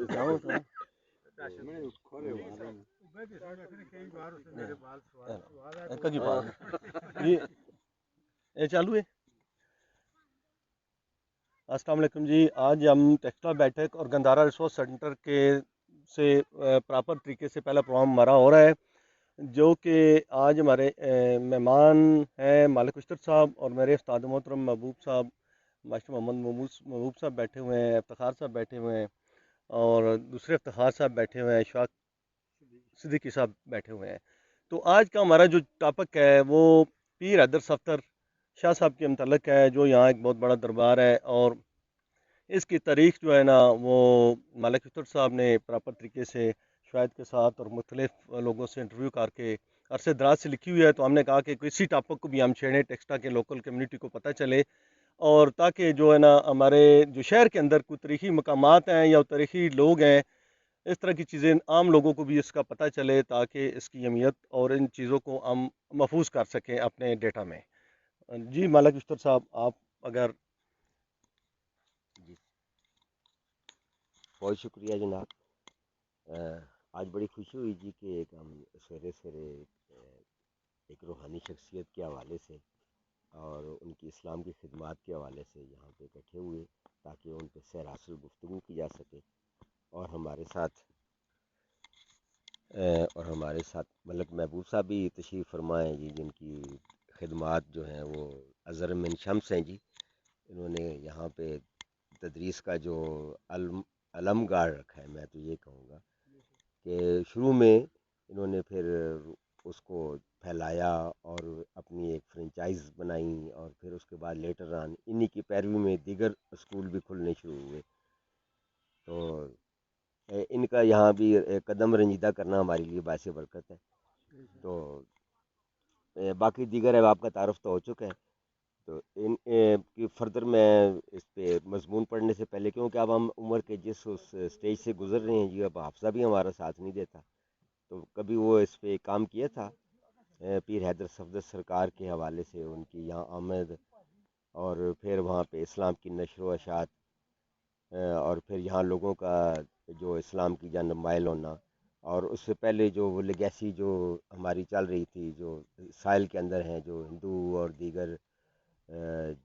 جاؤں تو کدی بات یہ چالو ہے۔ السلام علیکم جی، آج ہم ٹیکسلا بیٹھک اور گندھارا ریسورس سینٹر کے سے پراپر طریقے سے پہلا پروگرام ہمارا ہو رہا ہے، جو کہ آج ہمارے مہمان ہیں مالک اشتر صاحب اور میرے استاد محترم محبوب صاحب، ماسٹر محمد محبوب صاحب بیٹھے ہوئے ہیں، افتخار صاحب بیٹھے ہوئے ہیں اور دوسرے افتخار صاحب بیٹھے ہوئے ہیں، اشفاق صدیقی صاحب بیٹھے ہوئے ہیں۔ تو آج کا ہمارا جو ٹاپک ہے وہ پیر حیدر صفدر شاہ صاحب کے متعلق ہے، جو یہاں ایک بہت بڑا دربار ہے، اور اس کی تاریخ جو ہے نا وہ مالک اشتر صاحب نے پراپر طریقے سے شاید کے ساتھ اور مختلف لوگوں سے انٹرویو کر کے عرصے دراز سے لکھی ہوئی ہے، تو ہم نے کہا کہ کسی ٹاپک کو بھی ہم چھیڑیں، ٹیکسٹا کے لوکل کمیونٹی کو پتہ چلے، اور تاکہ جو ہے نا ہمارے جو شہر کے اندر کوئی تاریخی مقامات ہیں یا تاریخی لوگ ہیں، اس طرح کی چیزیں عام لوگوں کو بھی اس کا پتہ چلے، تاکہ اس کی اہمیت اور ان چیزوں کو ہم محفوظ کر سکیں اپنے ڈیٹا میں۔ جی مالک اشتر صاحب، آپ اگر جی بہت شکریہ جناب۔ آج بڑی خوشی ہوئی جی کہ ایک ہم سویرے سویرے ایک روحانی شخصیت کے حوالے سے اور ان کی اسلام کی خدمات کے حوالے سے یہاں پہ اکٹھے ہوئے تاکہ ان پہ سیر حاصل گفتگو کی جا سکے، اور ہمارے ساتھ ملک محبوب صاحب بھی تشریف فرمائے ہیں جی، جن کی خدمات جو ہیں وہ ازر من شمس ہیں جی۔ انہوں نے یہاں پہ تدریس کا جو علم گاڑ رکھا ہے، میں تو یہ کہوں گا کہ شروع میں انہوں نے پھر اس کو پھیلایا اور اپنی ایک فرنچائز بنائی، اور پھر اس کے بعد لیٹر آن انہی کی پیروی میں دیگر اسکول بھی کھلنے شروع ہوئے۔ تو ان کا یہاں بھی قدم رنجیدہ کرنا ہمارے لیے باعث برکت ہے۔ تو باقی دیگر اب آپ کا تعارف تو ہو چکا ہے، تو ان کی فردر میں اس پہ مضمون پڑھنے سے پہلے، کیونکہ اب ہم عمر کے جس اس سٹیج سے گزر رہے ہیں جی، اب حافظہ بھی ہمارا ساتھ نہیں دیتا، تو کبھی وہ اس پہ کام کیا تھا پیر حیدر صفدر سرکار کے حوالے سے، ان کی یہاں آمد اور پھر وہاں پہ اسلام کی نشر و اشاعت، اور پھر یہاں لوگوں کا جو اسلام کی جانب مائل ہونا، اور اس سے پہلے جو وہ لیگیسی جو ہماری چل رہی تھی، جو سائل کے اندر ہیں، جو ہندو اور دیگر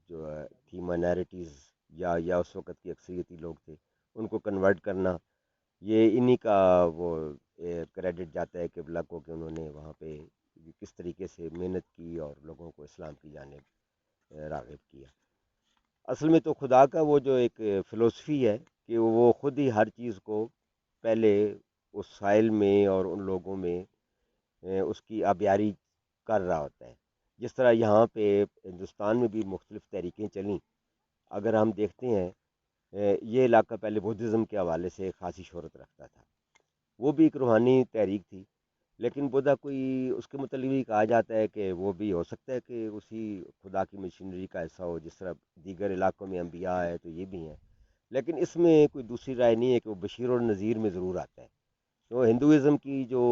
جو تھی مائنارٹیز یا اس وقت کی اکثریتی لوگ تھے، ان کو کنورٹ کرنا، یہ انہی کا وہ کریڈٹ جاتا ہے قبلہ کو، کہ انہوں نے وہاں پہ کس طریقے سے محنت کی اور لوگوں کو اسلام کی جانب راغب کیا۔ اصل میں تو خدا کا وہ جو ایک فلسفی ہے کہ وہ خود ہی ہر چیز کو پہلے اس سائل میں اور ان لوگوں میں اس کی آبیاری کر رہا ہوتا ہے۔ جس طرح یہاں پہ ہندوستان میں بھی مختلف تحریکیں چلیں، اگر ہم دیکھتے ہیں یہ علاقہ پہلے بدھزم کے حوالے سے خاصی شہرت رکھتا تھا، وہ بھی ایک روحانی تحریک تھی، لیکن بدھا کوئی اس کے متعلق بھی کہا جاتا ہے کہ وہ بھی ہو سکتا ہے کہ اسی خدا کی مشینری کا حصہ ہو، جس طرح دیگر علاقوں میں انبیاء ہے تو یہ بھی ہیں، لیکن اس میں کوئی دوسری رائے نہیں ہے کہ وہ بشیر اور نذیر میں ضرور آتا ہے۔ تو ہندوازم کی جو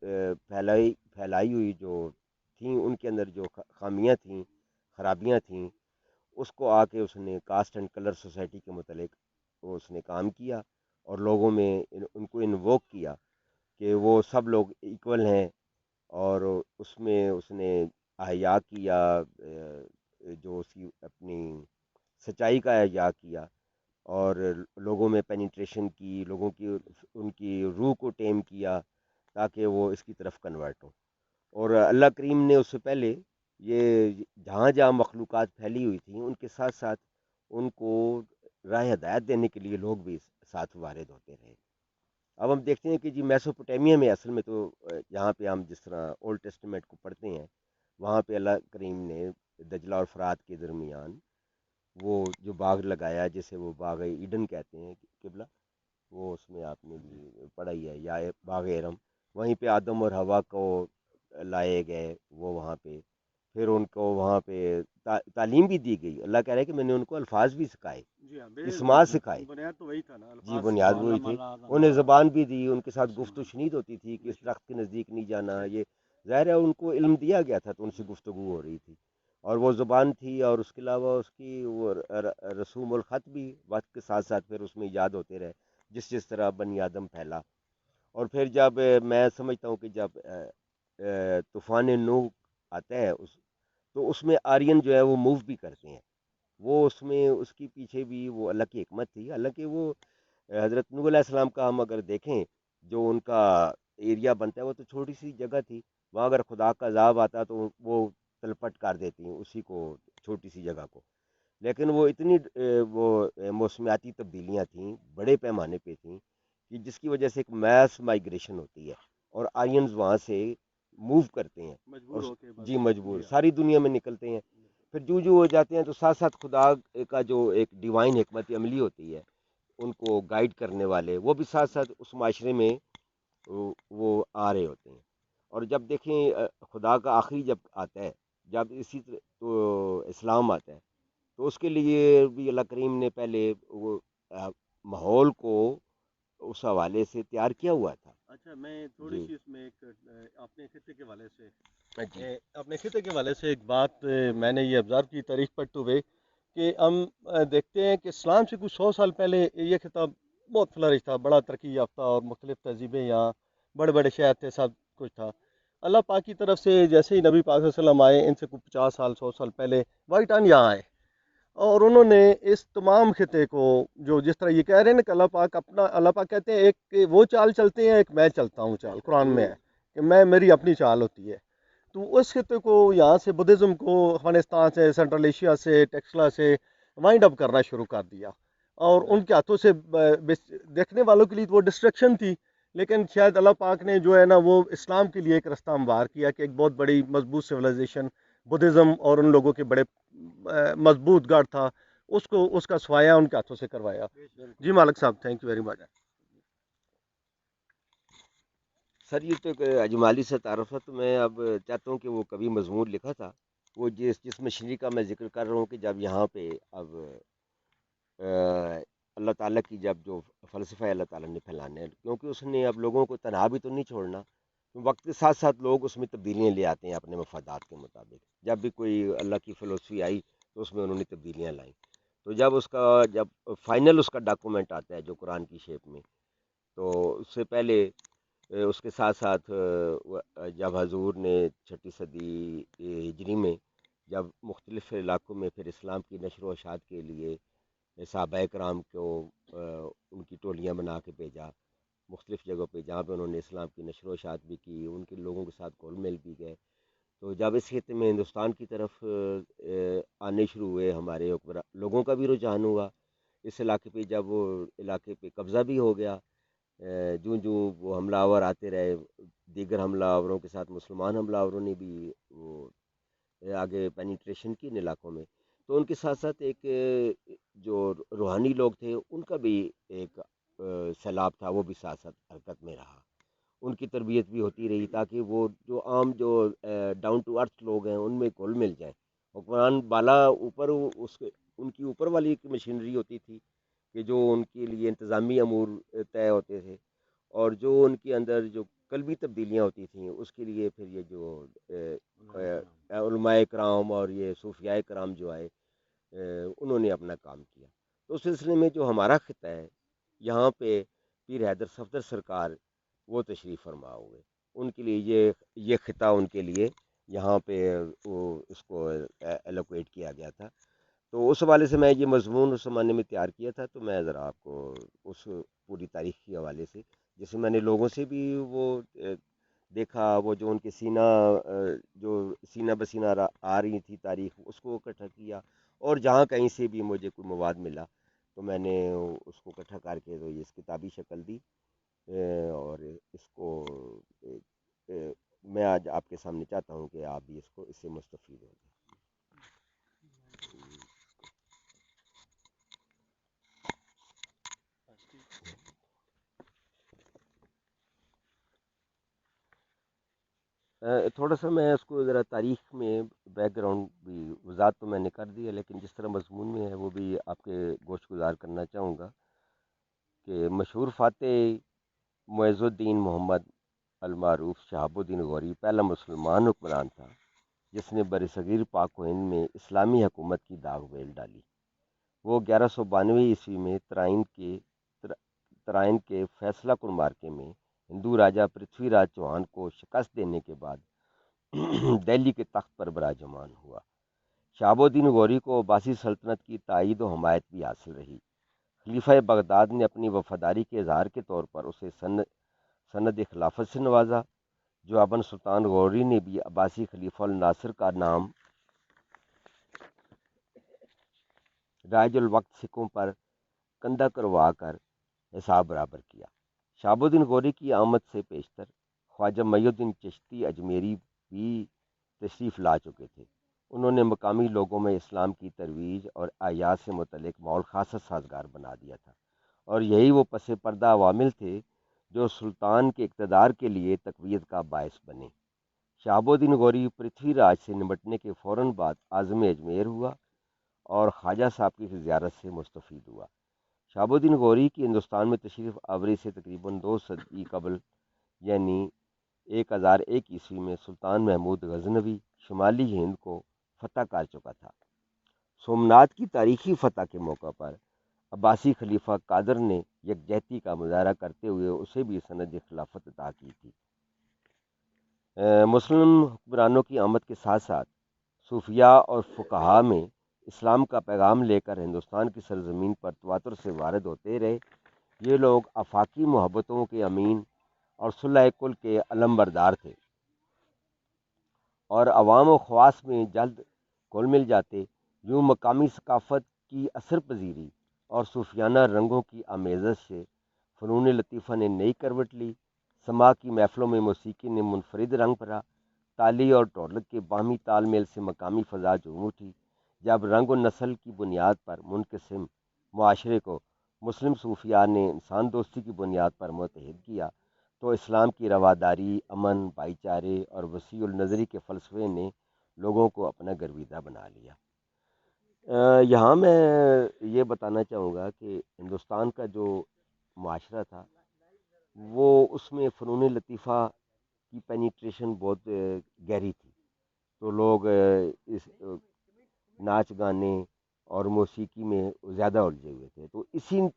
پھیلائی ہوئی جو تھیں، ان کے اندر جو خامیاں تھیں، خرابیاں تھیں، اس کو آ کے اس نے کاسٹ اینڈ کلر سوسائٹی کے متعلق وہ اس نے کام کیا، اور لوگوں میں ان کو انووک کیا کہ وہ سب لوگ ایکول ہیں، اور اس میں اس نے احیا کیا، جو اس کی اپنی سچائی کا احیا کیا، اور لوگوں میں پینیٹریشن کی، لوگوں کی ان کی روح کو ٹیم کیا تاکہ وہ اس کی طرف کنورٹ ہو۔ اور اللہ کریم نے اس سے پہلے یہ جہاں جہاں مخلوقات پھیلی ہوئی تھیں، ان کے ساتھ ساتھ ان کو راہ ہدایت دینے کے لیے لوگ بھی ساتھ وارد ہوتے رہے۔ اب ہم دیکھتے ہیں کہ جی میسوپوٹیمیا میں اصل میں تو یہاں پہ ہم جس طرح اولڈ ٹیسٹمنٹ کو پڑھتے ہیں، وہاں پہ اللہ کریم نے دجلہ اور فرات کے درمیان وہ جو باغ لگایا، جسے وہ باغ ایڈن کہتے ہیں قبلہ، وہ اس میں آپ نے بھی پڑھا ہی ہے، یا باغ ارم، وہیں پہ آدم اور حوا کو لائے گئے، وہ وہاں پہ پھر ان کو وہاں پہ تعلیم بھی دی گئی۔ اللہ کہہ رہے کہ میں نے ان کو الفاظ بھی سکھائے، اسماء سکھائے، بنیاد تو وہی تھا نا، جی الفاظ بنیاد سکھائے۔ وہی تھی، انہیں زبان بھی دی، ان کے ساتھ گفت و شنید ہوتی تھی کہ اس درخت کے نزدیک نہیں جانا، یہ ظاہر ہے ان کو علم دیا گیا تھا تو ان سے گفتگو ہو رہی تھی، اور وہ زبان تھی، اور اس کے علاوہ اس کی وہ رسوم الخط بھی وقت کے ساتھ ساتھ پھر اس میں ایجاد ہوتے رہے۔ جس جس طرح بنی آدم پھیلا. اور پھر جب میں سمجھتا ہوں کہ جب طوفان نوح آتا ہے تو اس میں آرین جو ہے وہ موو بھی کرتے ہیں. وہ اس میں اس کی پیچھے بھی وہ اللہ کی حکمت تھی. حالانکہ وہ حضرت نوح علیہ السلام کا ہم اگر دیکھیں جو ان کا ایریا بنتا ہے وہ تو چھوٹی سی جگہ تھی. وہاں اگر خدا کا عذاب آتا تو وہ تلپٹ کر دیتی ہیں اسی کو, چھوٹی سی جگہ کو. لیکن وہ اتنی وہ موسمیاتی تبدیلیاں تھیں, بڑے پیمانے پہ تھیں, کہ جس کی وجہ سے ایک میس مائگریشن ہوتی ہے اور آئینز وہاں سے موو کرتے ہیں. اور مجبور ہو کے بس. جی مجبور جی ہاں. ساری دنیا میں نکلتے ہیں. پھر جو ہو جاتے ہیں تو ساتھ ساتھ خدا کا جو ایک ڈیوائن حکمت عملی ہوتی ہے, ان کو گائیڈ کرنے والے وہ بھی ساتھ ساتھ اس معاشرے میں وہ آ رہے ہوتے ہیں. اور جب دیکھیں خدا کا آخری جب آتا ہے, جب اسی تو اسلام آتا ہے, تو اس کے لیے بھی اللہ کریم نے پہلے وہ ماحول کو اس حوالے سے تیار کیا ہوا تھا. اچھا میں تھوڑی جی سی اس میں ایک اپنے خطے کے حوالے سے جی اپنے خطے کے حوالے سے ایک بات میں نے یہ آبزرو کی تاریخ پڑھتے ہوئے کہ ہم دیکھتے ہیں کہ اسلام سے کچھ 100 سال پہلے یہ خطہ بہت فلرش تھا, بڑا ترقی یافتہ اور مختلف تہذیبیں یہاں, بڑے بڑے شہر تھے, سب کچھ تھا. اللہ پاک کی طرف سے جیسے ہی نبی پاک صلی اللہ علیہ وسلم آئے, ان سے کچھ 50 سال 100 سال پہلے وائٹ آن یہاں آئے, اور انہوں نے اس تمام خطے کو جو جس طرح یہ کہہ رہے ہیں نا کہ اللہ پاک کہتے ہیں ایک وہ چال چلتے ہیں, ایک میں چلتا ہوں چال, قرآن میں ہے کہ میری اپنی چال ہوتی ہے. تو اس خطے کو یہاں سے بدھزم کو افغانستان سے, سینٹرل ایشیا سے, ٹیکسلا سے وائنڈ اپ کرنا شروع کر دیا, اور ان کے ہاتھوں سے دیکھنے والوں کے لیے وہ ڈسٹریکشن تھی. لیکن شاید اللہ پاک نے جو ہے نا وہ اسلام کے لیے ایک رستہ ہموار کیا کہ ایک بہت بڑی مضبوط سویلائزیشن بدھزم اور ان لوگوں کے بڑے مضبوط گڑھ تھا, اس کا سوایہ ان کے ہاتھوں سے کروایا. جی مالک صاحب, تھینک یو ویری مچ. سر یہ تو ایک اجمالی سے تعارف ہے. تو میں اب چاہتا ہوں کہ وہ کبھی مضمون لکھا تھا وہ جس مشینری کا میں ذکر کر رہا ہوں کہ جب یہاں پہ اب اللہ تعالیٰ کی جب جو فلسفہ اللہ تعالیٰ نے پھیلانے ہیں, کیونکہ اس نے اب لوگوں کو تنہا بھی تو نہیں چھوڑنا, وقت کے ساتھ ساتھ لوگ اس میں تبدیلیاں لے آتے ہیں اپنے مفادات کے مطابق. جب بھی کوئی اللہ کی فلسفی آئی تو اس میں انہوں نے تبدیلیاں لائیں. تو جب فائنل اس کا ڈاکومنٹ آتا ہے جو قرآن کی شیپ میں, تو اس سے پہلے اس کے ساتھ ساتھ جب حضور نے 6 صدی ہجری میں جب مختلف علاقوں میں پھر اسلام کی نشر و اشاعت کے لیے صحابہ کرام کو ان کی ٹولیاں بنا کے بھیجا مختلف جگہوں پہ, جہاں پہ انہوں نے اسلام کی نشر و اشاعت بھی کی, ان کے لوگوں کے ساتھ گھل مل بھی گئے. تو جب اس خطے میں ہندوستان کی طرف آنے شروع ہوئے ہمارے لوگوں کا بھی رجحان ہوا اس علاقے پہ, جب وہ علاقے پہ قبضہ بھی ہو گیا, جو وہ حملہ آور آتے رہے, دیگر حملہ آوروں کے ساتھ مسلمان حملہ آوروں نے بھی وہ آگے پینیٹریشن کی ان علاقوں میں. تو ان کے ساتھ ساتھ ایک جو روحانی لوگ تھے ان کا بھی ایک سیلاب تھا, وہ بھی ساتھ ساتھ حرکت میں رہا. ان کی تربیت بھی ہوتی رہی تاکہ وہ جو عام جو ڈاؤن ٹو ارتھ لوگ ہیں ان میں گھل مل جائیں. اور قرآن بالا اوپر ان کی اوپر والی ایک مشینری ہوتی تھی کہ جو ان کے لیے انتظامی امور طے ہوتے تھے, اور جو ان کے اندر جو قلبی تبدیلیاں ہوتی تھیں اس کے لیے پھر یہ جو علماء کرام اور یہ صوفیاء کرام جو آئے انہوں نے اپنا کام کیا. تو اس سلسلے میں جو ہمارا خطہ ہے یہاں پہ پیر حیدر صفدر سرکار وہ تشریف فرما ہوئے, ان کے لیے یہ خطہ ان کے لیے یہاں پہ وہ اس کو ایلوکیٹ کیا گیا تھا. تو اس حوالے سے میں یہ مضمون اس زمانے میں تیار کیا تھا. تو میں ذرا آپ کو اس پوری تاریخ کے حوالے سے, جیسے میں نے لوگوں سے بھی وہ دیکھا, وہ جو ان کے سینہ بسینہ آ رہی تھی تاریخ, اس کو اکٹھا کیا, اور جہاں کہیں سے بھی مجھے کوئی مواد ملا تو میں نے اس کو اکٹھا کر کے تو یہ اس کتابی شکل دی, اور اس کو میں آج آپ کے سامنے چاہتا ہوں کہ آپ بھی اس سے مستفید ہوں. تھوڑا سا میں اس کو ذرا تاریخ میں بیک گراؤنڈ بھی وضاحت تو میں نے کر دی ہے, لیکن جس طرح مضمون میں ہے وہ بھی آپ کے گوشت گزار کرنا چاہوں گا کہ مشہور فاتح معز الدین محمد المعروف شہاب الدین غوری پہلا مسلمان حکمران تھا جس نے برصغیر پاک و ہند میں اسلامی حکومت کی داغ بیل ڈالی. وہ 1192 عیسوی میں ترائن کے فیصلہ کن مارکے میں ہندو راجہ پرتھوی راج چوہان کو شکست دینے کے بعد دہلی کے تخت پر براجمان ہوا۔ شہاب الدین غوری کو عباسی سلطنت کی تائید و حمایت بھی حاصل رہی۔ خلیفہ بغداد نے اپنی وفاداری کے اظہار کے طور پر اسے سند خلافت سے نوازا۔ جو ابن سلطان غوری نے بھی عباسی خلیفہ الناصر کا نام رائج الوقت سکوں پر کندہ کروا کر حساب برابر کیا۔ شہاب الدین غوری کی آمد سے پیشتر خواجہ معی الدین چشتی اجمیری بھی تشریف لا چکے تھے۔ انہوں نے مقامی لوگوں میں اسلام کی ترویج اور اعیاد سے متعلق ماحول خاصا سازگار بنا دیا تھا، اور یہی وہ پس پردہ عوامل تھے جو سلطان کے اقتدار کے لیے تقویت کا باعث بنے۔ شہاب الدین غوری پرتھوی راج سے نمٹنے کے فوراً بعد عازم اجمیر ہوا اور خواجہ صاحب کی زیارت سے مستفید ہوا۔ شہاب الدین غوری کی ہندوستان میں تشریف آوری سے تقریباً 2 صدی قبل یعنی 1001 عیسوی میں سلطان محمود غزنوی شمالی ہند کو فتح کر چکا تھا۔ سومنات کی تاریخی فتح کے موقع پر عباسی خلیفہ قادر نے یکجہتی کا مظاہرہ کرتے ہوئے اسے بھی سند خلافت عطا کی تھی۔ مسلم حکمرانوں کی آمد کے ساتھ ساتھ صوفیاء اور فقہاء میں اسلام کا پیغام لے کر ہندوستان کی سرزمین پر تواتر سے وارد ہوتے رہے۔ یہ لوگ آفاقی محبتوں کے امین اور صلح کل کے علم بردار تھے، اور عوام و خواص میں جلد گھل مل جاتے۔ یوں مقامی ثقافت کی اثر پذیری اور صوفیانہ رنگوں کی آمیزش سے فنون لطیفہ نے نئی کروٹ لی۔ سماع کی محفلوں میں موسیقی نے منفرد رنگ بھرا۔ تالی اور ڈھولک کے باہمی تال میل سے مقامی فضا جھوم اٹھی۔ جب رنگ و نسل کی بنیاد پر منقسم معاشرے کو مسلم صوفیاء نے انسان دوستی کی بنیاد پر متحد کیا، تو اسلام کی رواداری، امن، بھائی چارے اور وسیع النظری کے فلسفے نے لوگوں کو اپنا گرویدہ بنا لیا۔ یہاں میں یہ بتانا چاہوں گا کہ ہندوستان کا جو معاشرہ تھا وہ اس میں فنون لطیفہ کی پینیٹریشن بہت گہری تھی، تو لوگ اس ناچ گانے اور موسیقی میں زیادہ الجھے ہوئے تھے۔ تو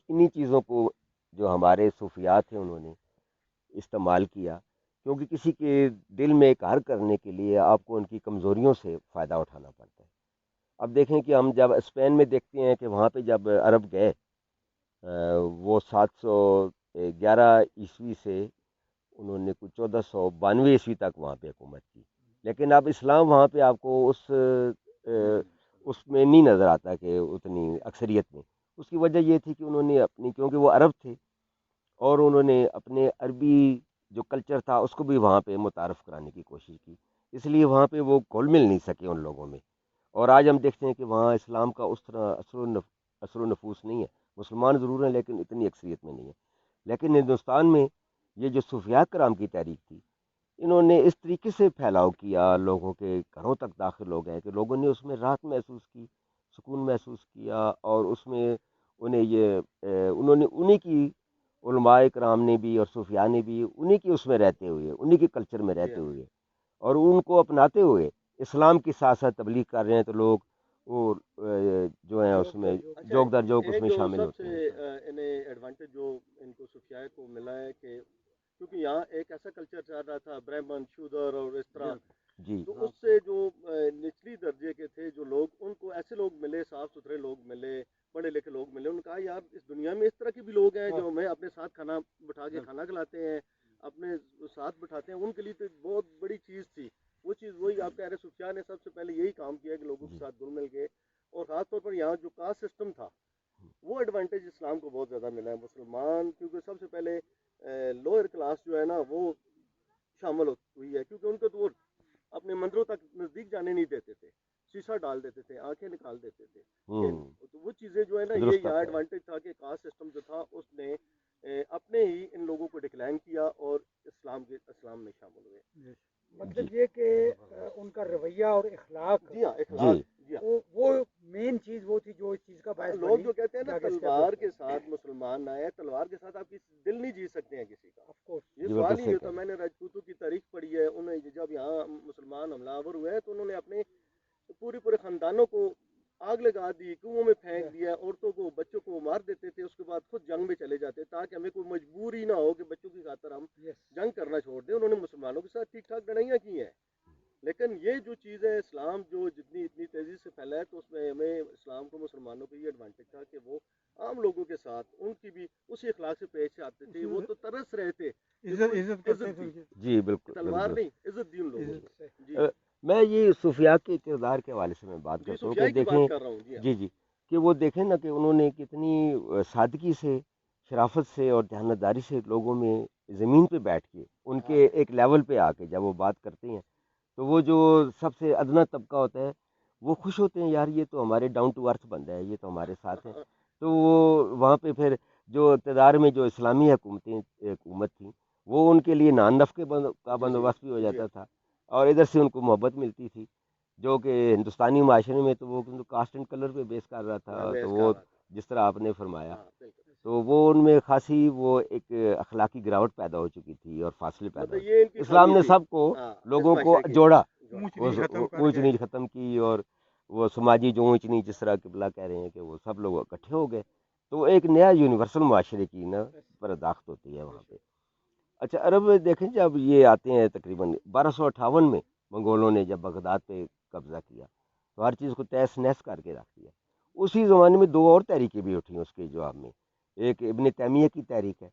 انہی چیزوں کو جو ہمارے صوفیات تھے انہوں نے استعمال کیا، کیونکہ کسی کے دل میں اقرار کرنے کے لیے آپ کو ان کی کمزوریوں سے فائدہ اٹھانا پڑتا ہے۔ اب دیکھیں کہ ہم جب اسپین میں دیکھتے ہیں کہ وہاں پہ جب عرب گئے، وہ 711 عیسوی سے انہوں نے کچھ 1492 عیسوی تک وہاں پہ حکومت کی، لیکن اب اسلام وہاں پہ آپ کو اس میں نہیں نظر آتا کہ اتنی اکثریت میں۔ اس کی وجہ یہ تھی کہ انہوں نے اپنی، کیونکہ وہ عرب تھے اور انہوں نے اپنے عربی جو کلچر تھا اس کو بھی وہاں پہ متعارف کرانے کی کوشش کی، اس لیے وہاں پہ وہ گھل مل نہیں سکے ان لوگوں میں۔ اور آج ہم دیکھتے ہیں کہ وہاں اسلام کا اس طرح اثر و نفوذ نہیں ہے، مسلمان ضرور ہیں لیکن اتنی اکثریت میں نہیں ہے۔ لیکن ہندوستان میں یہ جو صوفیاء کرام کی تحریک تھی، انہوں نے اس طریقے سے پھیلاؤ کیا، لوگوں کے گھروں تک داخل ہو گئے کہ لوگوں نے اس میں راحت محسوس کی، سکون محسوس کیا، اور اس میں انہوں نے انہی کی علماء کرام نے بھی اور صوفیاء نے بھی انہی کی اس میں رہتے ہوئے، انہی کے کلچر میں رہتے ہوئے اور ان کو اپناتے ہوئے اسلام کی ساتھ ساتھ تبلیغ کر رہے ہیں، تو لوگ وہ جو ہیں اس میں جوک در جوک اس میں شامل ہوتے ہیں۔ سب سے انہیں ایڈوانٹیج جو ان کو صوفیاء کو ملا ہے کہ کیونکہ یہاں ایک ایسا کلچر چل رہا تھا برہمن شودر اور اس طرح، جی تو اس سے جو نچلی درجے کے تھے جو لوگ، ان کو ایسے لوگ ملے، صاف ستھرے لوگ ملے، پڑھے لکھے لوگ ملے۔ انہوں نے کہا یار اس دنیا میں اس طرح کے بھی لوگ ہیں جو ہمیں اپنے ساتھ کھانا بٹھا کے کھانا کھلاتے ہیں، اپنے ساتھ بٹھاتے ہیں، ان کے لیے تو بہت بڑی چیز تھی وہ چیز۔ وہی آپ کہہ رہے صوفیاء نے سب سے پہلے یہی کام کیا کہ لوگوں کے ساتھ گھل مل کے، اور خاص طور پر یہاں جو کاسٹ سسٹم تھا وہ ایڈوانٹیج اسلام کو بہت زیادہ ملا ہے۔ مسلمان کیونکہ سب سے پہلے لوئر کلاس جو ہے نا وہ شامل ہوئی ہے، کیونکہ ان کو تو وہ اپنے مندروں تک نزدیک جانے نہیں دیتے تھے، شیشہ ڈال دیتے تھے، آنکھیں نکال دیتے تھے، تو وہ چیزیں جو ہے نا یہ یہاں ایڈوانٹیج تھا کہ کاسٹ سسٹم جو تھا اس نے اپنے ہی ان لوگوں کو ڈکلائن کیا اور اسلام میں شامل ہوئے۔ مطلب یہ کہ ان کا رویہ اور اخلاق، جی ہاں، اخلاق، جی ہاں، وہ مین چیز وہ تھی جو اس چیز کا باعث لوگ جو کہتے ہیں نا تلوار کے ساتھ مسلمان نہ ہے، تلوار کے ساتھ آپ دل نہیں جیت سکتے ہیں کسی کا، یہ سوال ہی نہیں ہوتا۔ میں نے راجپوتوں کی تاریخ پڑھی ہے، انہیں جب یہاں مسلمان حملہ آور ہوئے تو انہوں نے اپنے پورے خاندانوں کو آگ لگا دی، کنوؤں میں پھینک دیا، عورتوں کو بچوں کو مار دیتے تھے، اس کے بعد خود جنگ میں چلے جاتے تاکہ ہمیں کوئی مجبوری نہ ہو کہ بچوں کی خاطر ہم جنگ کرنا چھوڑ دیں. انہوں نے مسلمانوں کے ساتھ ٹھیک ٹھاک لڑائیاں کی ہیں، لیکن یہ جو چیز ہے اسلام جو اتنی تیزی سے پھیلا ہے، تو اس میں ہمیں اسلام کو مسلمانوں کو یہ ایڈوانٹیج تھا کہ وہ عام لوگوں کے ساتھ ان کی بھی اسی اخلاق سے پیش آتے تھے. وہ تو ترس رہے تھے، عزت دی، جی بالکل تلوار بالکل. نہیں، عزت دی ان لوگوں کو. جی میں یہ صوفیاء کے کردار کے حوالے سے میں بات جی کرتا ہوں کہ صوفیاء کی دیکھیں، بات کر رہا ہوں. جی جی جی، کہ وہ دیکھیں نا کہ انہوں نے کتنی سادگی سے، شرافت سے اور دیانتداری سے لوگوں میں زمین پہ بیٹھ کے ان کے ایک لیول پہ آ کے جب وہ بات کرتے ہیں تو وہ جو سب سے ادنا طبقہ ہوتا ہے وہ خوش ہوتے ہیں، یار یہ تو ہمارے ڈاؤن ٹو ارتھ بندہ ہے، یہ تو ہمارے ساتھ ہے. تو وہ وہاں پہ پھر جو اقتدار میں جو اسلامی حکومت تھی وہ ان کے لیے نان نفع کا بندوبست بھی ہو جاتا تھا، اور ادھر سے ان کو محبت ملتی تھی، جو کہ ہندوستانی معاشرے میں تو وہ کاسٹ اینڈ کلر پہ بیس کر رہا تھا. تو وہ جس طرح آپ نے فرمایا تو وہ ان میں خاصی وہ ایک اخلاقی گراوٹ پیدا ہو چکی تھی اور فاصلے پیدا ہو چکے. اسلام نے سب کو، لوگوں کو جوڑا، اونچ نیچ ختم کی، اور وہ سماجی جو اونچ نیچ جس طرح قبلہ کہہ رہے ہیں کہ وہ سب لوگ اکٹھے ہو گئے. تو ایک نیا یونیورسل معاشرے کی نا پرداخت ہوتی ہے وہاں پہ. اچھا، عرب دیکھیں جب یہ آتے ہیں تقریباً 1258 میں منگولوں نے جب بغداد پہ قبضہ کیا تو ہر چیز کو تہس نہس کر کے رکھ دیا. اسی زمانے میں دو اور تحریکیں بھی اٹھیں اس کے جواب میں. ایک ابن تیمیہ کی تحریک ہے،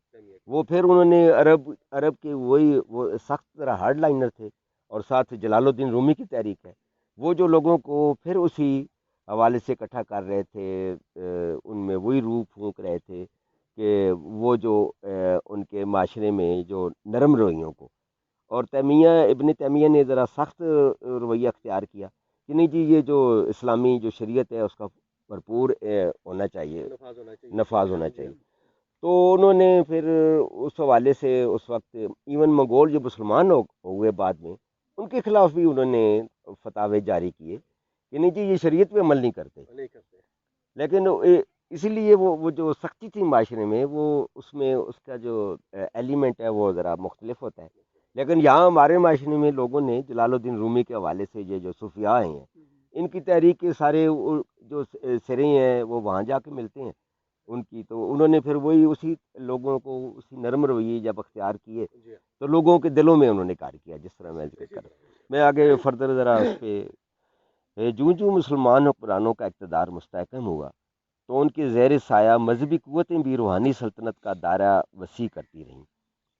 وہ پھر انہوں نے عرب کے وہ سخت طرح ہارڈ لائنر تھے، اور ساتھ جلال الدین رومی کی تحریک ہے، وہ جو لوگوں کو پھر اسی حوالے سے اکٹھا کر رہے تھے، ان میں وہی روح پھونک رہے تھے کہ وہ جو ان کے معاشرے میں جو نرم رویوں کو، اور ابن تیمیہ نے ذرا سخت رویہ اختیار کیا کہ نہیں جی یہ جو اسلامی جو شریعت ہے اس کا بھرپور ہونا چاہیے، نفاذ ہونا چاہیے. تو انہوں نے پھر اس حوالے سے اس وقت ایون منگول جو مسلمان ہوئے بعد میں، ان کے خلاف بھی انہوں نے فتاوے جاری کیے کہ نہیں جی یہ شریعت پہ عمل نہیں کرتے. لیکن اسی لیے وہ جو سختی تھی معاشرے میں، وہ اس میں اس کا جو ایلیمنٹ ہے وہ ذرا مختلف ہوتا ہے. لیکن یہاں ہمارے معاشرے میں لوگوں نے جلال الدین رومی کے حوالے سے یہ جو صوفیاء ہیں ان کی تحریک کے سارے جو سرے ہیں وہ وہاں جا کے ملتے ہیں ان کی. تو انہوں نے پھر وہی اسی لوگوں کو اسی نرم رویے جب اختیار کیے تو لوگوں کے دلوں میں انہوں نے کار کیا، جس طرح میں ذکر کر رہا ہوں. میں آگے فردر ذرا اس پہ جو مسلمان حکمرانوں کا اقتدار مستحکم ہوا تو ان کے زیر سایہ مذہبی قوتیں بھی روحانی سلطنت کا دائرہ وسیع کرتی رہیں.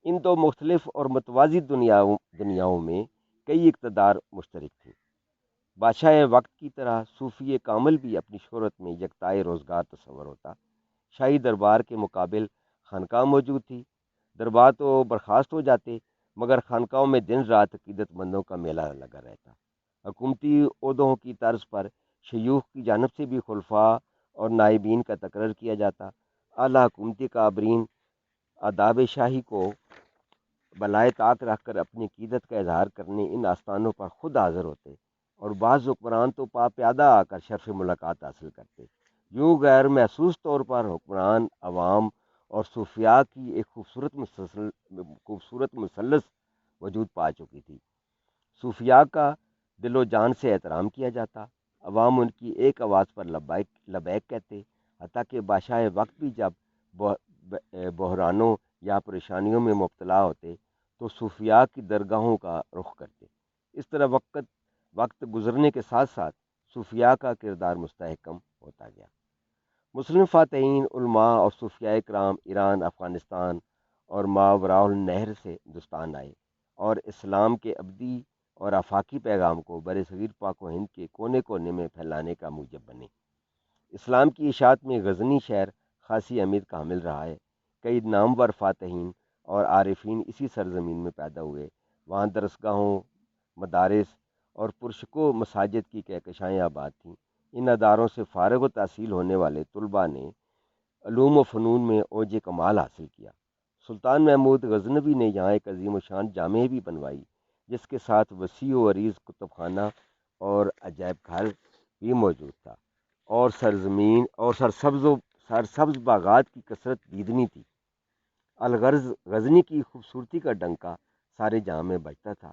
ان دو مختلف اور متوازی دنیاؤں میں کئی اقتدار مشترک تھے. بادشاہ وقت کی طرح صوفی کامل بھی اپنی شہرت میں یکتائے روزگار تصور ہوتا. شاہی دربار کے مقابل خانقاہ موجود تھی. دربار تو برخاست ہو جاتے مگر خانقاہوں میں دن رات عقیدت مندوں کا میلہ لگا رہتا. حکومتی عہدوں کی طرز پر شیوخ کی جانب سے بھی خلفاء اور نائبین کا تقرر کیا جاتا. اعلیٰ حکومتی کابرین آداب شاہی کو بلائے طاق رکھ کر اپنی عقیدت کا اظہار کرنے ان آستانوں پر خود حاضر ہوتے، اور بعض حکمران تو پا پیادہ آ کر شرف ملاقات حاصل کرتے. یوں غیر محسوس طور پر حکمران، عوام اور صوفیاء کی ایک خوبصورت مثلث وجود پا چکی تھی. صوفیاء کا دل و جان سے احترام کیا جاتا، عوام ان کی ایک آواز پر لبیک کہتے، حتیٰ کہ بادشاہ وقت بھی جب بحرانوں یا پریشانیوں میں مبتلا ہوتے تو صوفیاء کی درگاہوں کا رخ کرتے. اس طرح وقت گزرنے کے ساتھ ساتھ صوفیاء کا کردار مستحکم ہوتا گیا. مسلم فاتحین، علماء اور صوفیاء کرام ایران، افغانستان اور ماوراء النہر سے ہندوستان آئے اور اسلام کے ابدی اور آفاقی پیغام کو برصغیر پاک و ہند کے کونے کونے میں پھیلانے کا موجب بنے. اسلام کی اشاعت میں غزنی شہر خاصی اہمیت کا حامل رہا ہے. کئی نامور فاتحین اور عارفین اسی سرزمین میں پیدا ہوئے. وہاں درسگاہوں، مدارس اور پرشکو مساجد کی کہکشائیں آباد تھیں. ان اداروں سے فارغ و تحصیل ہونے والے طلباء نے علوم و فنون میں اوج کمال حاصل کیا. سلطان محمود غزنوی نے یہاں ایک عظیم و شان جامع بھی بنوائی جس کے ساتھ وسیع و عریض کتب خانہ اور عجائب گھر بھی موجود تھا، اور سرزمین اور سرسبز باغات کی کثرت دیدنی تھی. الغرض غزنی کی خوبصورتی کا ڈنکا سارے جہاں میں بجتا تھا.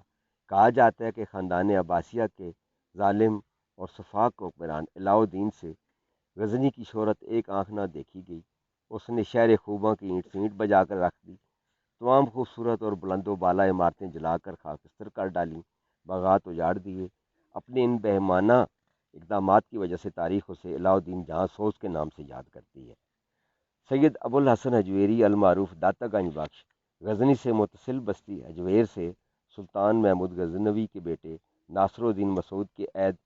کہا جاتا ہے کہ خاندان عباسیہ کے ظالم اور سفاک حکمران علاؤ الدین سے غزنی کی شہرت ایک آنکھ نہ دیکھی گئی. اس نے شہر خوباں کی اینٹ سے اینٹ بجا کر رکھ دی، تمام خوبصورت اور بلند و بالا عمارتیں جلا کر خاکستر کر ڈالیں، باغات اجاڑ دیے۔ اپنے ان بہیمانہ اقدامات کی وجہ سے تاریخ اسے علاء الدین جہاں سوز کے نام سے یاد کرتی ہے۔ سید ابو الحسن حجویری المعروف داتا گنج بخش غزنی سے متصل بستی حجویر سے سلطان محمود غزنوی کے بیٹے ناصر الدین مسعود کے عہد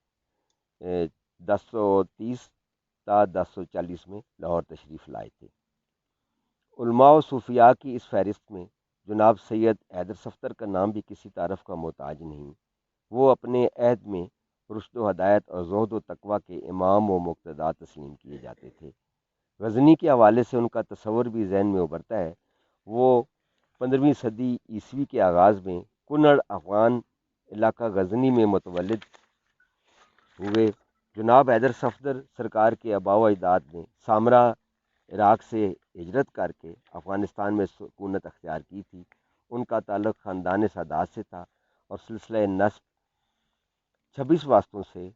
1030 تا 1040 میں لاہور تشریف لائے تھے۔ علماء و صوفیاء کی اس فہرست میں جناب سید حیدر صفدر کا نام بھی کسی تعارف کا محتاج نہیں۔ وہ اپنے عہد میں رشد و ہدایت اور زہد و تقویٰ کے امام و مقتدا تسلیم کیے جاتے تھے۔ غزنی کے حوالے سے ان کا تصور بھی ذہن میں ابھرتا ہے۔ وہ 15ویں صدی عیسوی کے آغاز میں کنڑ افغان علاقہ غزنی میں متولد ہوئے۔ جناب حیدر صفدر سرکار کے آباء و اجداد نے سامرا عراق سے ہجرت کر کے افغانستان میں سکونت اختیار کی تھی۔ ان کا تعلق خاندان سادات سے تھا اور سلسلہ نسب 26 واسطوں سے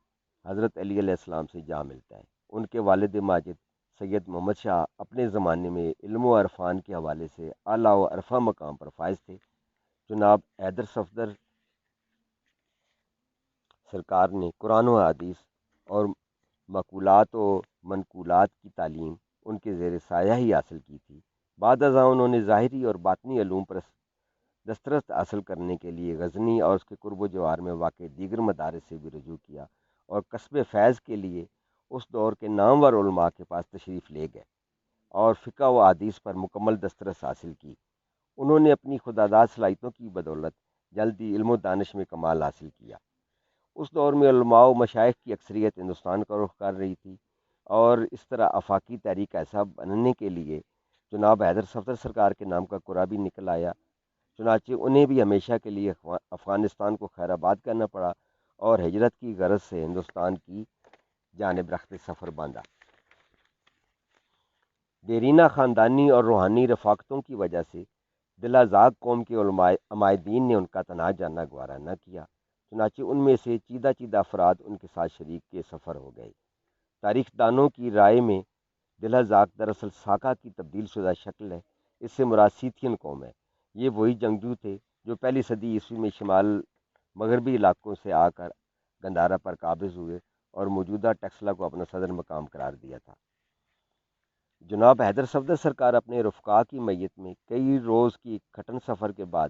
حضرت علی علیہ السلام سے جا ملتا ہے۔ ان کے والد ماجد سید محمد شاہ اپنے زمانے میں علم و عرفان کے حوالے سے اعلیٰ و عرفہ مقام پر فائز تھے۔ جناب حیدر صفدر سرکار نے قرآن و حدیث اور مقولات و منقولات کی تعلیم ان کے زیر سایہ ہی حاصل کی تھی۔ بعد ازاں انہوں نے ظاہری اور باطنی علوم پر دسترس حاصل کرنے کے لیے غزنی اور اس کے قرب و جوار میں واقع دیگر مدارس سے بھی رجوع کیا اور کسب فیض کے لیے اس دور کے نامور علماء کے پاس تشریف لے گئے اور فقہ و حدیث پر مکمل دسترس حاصل کی۔ انہوں نے اپنی خودآزاد صلاحیتوں کی بدولت جلدی علم و دانش میں کمال حاصل کیا۔ اس دور میں علماء و مشائخ کی اکثریت ہندوستان کا رخ کر رہی تھی اور اس طرح آفاقی تحریک ایسا بننے کے لیے جناب حیدر صفدر سرکار کے نام کا قرہ بھی نکل آیا۔ چنانچہ انہیں بھی ہمیشہ کے لیے افغانستان کو خیر آباد کرنا پڑا اور ہجرت کی غرض سے ہندوستان کی جانب رخت سفر باندھا۔ دیرینہ خاندانی اور روحانی رفاقتوں کی وجہ سے دلازاق قوم کے علماء عمائدین نے ان کا تنہا جانا گوارا نہ کیا، چنانچہ ان میں سے چیدہ چیدہ افراد ان کے ساتھ شریک کے سفر ہو گئے۔ تاریخ دانوں کی رائے میں دلازاق دراصل ساکا کی تبدیل شدہ شکل ہے۔ اس سے مراد سیتھین قوم ہے۔ یہ وہی جنگجو تھے جو پہلی صدی عیسوی میں شمال مغربی علاقوں سے آ کر گندھارا پر قابض ہوئے اور موجودہ ٹیکسلا کو اپنا صدر مقام قرار دیا تھا۔ جناب حیدر صفدر سرکار اپنے رفقا کی میت میں کئی روز کی کھٹن سفر کے بعد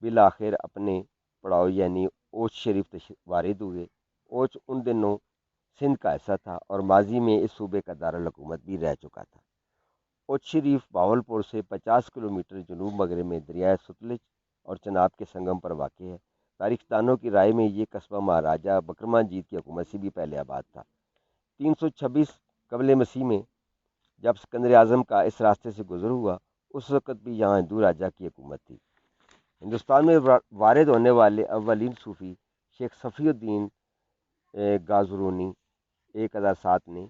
بالآخر اپنے پڑاؤ یعنی اوچ شریف وارد ہوئے۔ اوچ ان دنوں سندھ کا حصہ تھا اور ماضی میں اس صوبے کا دارالحکومت بھی رہ چکا تھا۔ اوچ شریف باولپور سے 50 کلومیٹر جنوب مغرب میں دریائے ستلج اور چناب کے سنگم پر واقع ہے۔ تاریخ دانوں کی رائے میں یہ قصبہ مہاراجہ بکرمان جیت کی حکومت سے بھی پہلے آباد تھا۔ 326 قبل مسیح میں جب سکندر اعظم کا اس راستے سے گزر ہوا، اس وقت بھی یہاں ہندو راجہ کی حکومت تھی۔ ہندوستان میں وارد ہونے والے اولین صوفی شیخ صفی الدین غازرونی 1007 نے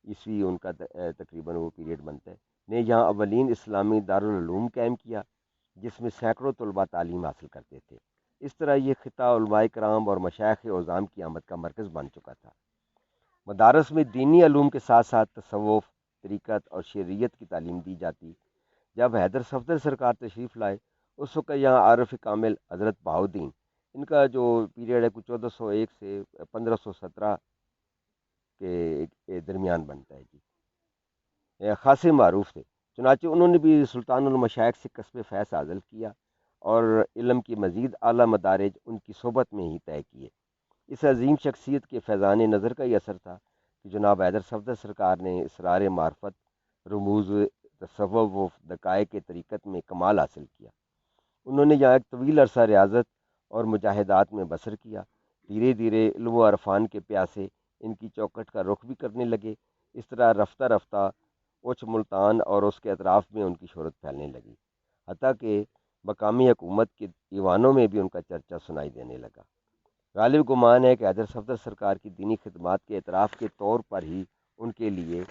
عیسوی ان کا تقریباً وہ پیریڈ بنتا ہے، نے یہاں اولین اسلامی دارالعلوم قائم کیا جس میں سینکڑوں طلباء تعلیم حاصل کرتے تھے۔ اس طرح یہ خطہ علماء کرام اور مشائخ عظام کی آمد کا مرکز بن چکا تھا۔ مدارس میں دینی علوم کے ساتھ ساتھ تصوف، طریقت اور شرعیت کی تعلیم دی جاتی۔ جب حیدر صفدر سرکار تشریف لائے اس وقت یہاں عارف کامل حضرت بہاؤالدین، ان کا جو پیریڈ ہے 1401 سے 1517 کے درمیان بنتا ہے جی، خاصے معروف تھے۔ چنانچہ انہوں نے بھی سلطان المشائخ سے کسب فیض حاصل کیا اور علم کی مزید اعلیٰ مدارج ان کی صحبت میں ہی طے کیے۔ اس عظیم شخصیت کے فیضان نظر کا یہ اثر تھا کہ جناب حیدر صفدر سرکار نے اسرار معرفت، رموز تصوف و دقائق کے طریقت میں کمال حاصل کیا۔ انہوں نے یہاں ایک طویل عرصہ ریاضت اور مجاہدات میں بسر کیا۔ دھیرے دھیرے علم و عرفان کے پیاسے ان کی چوکٹ کا رخ بھی کرنے لگے۔ اس طرح رفتہ رفتہ اوچ ملتان اور اس کے اطراف میں ان کی شہرت پھیلنے لگی، حتیٰ کہ مقامی حکومت کے ایوانوں میں بھی ان کا چرچا سنائی دینے لگا۔ غالب گمان ہے کہ حیدر صفدر سرکار کی دینی خدمات کے اعتراف کے طور پر ہی ان کے لیے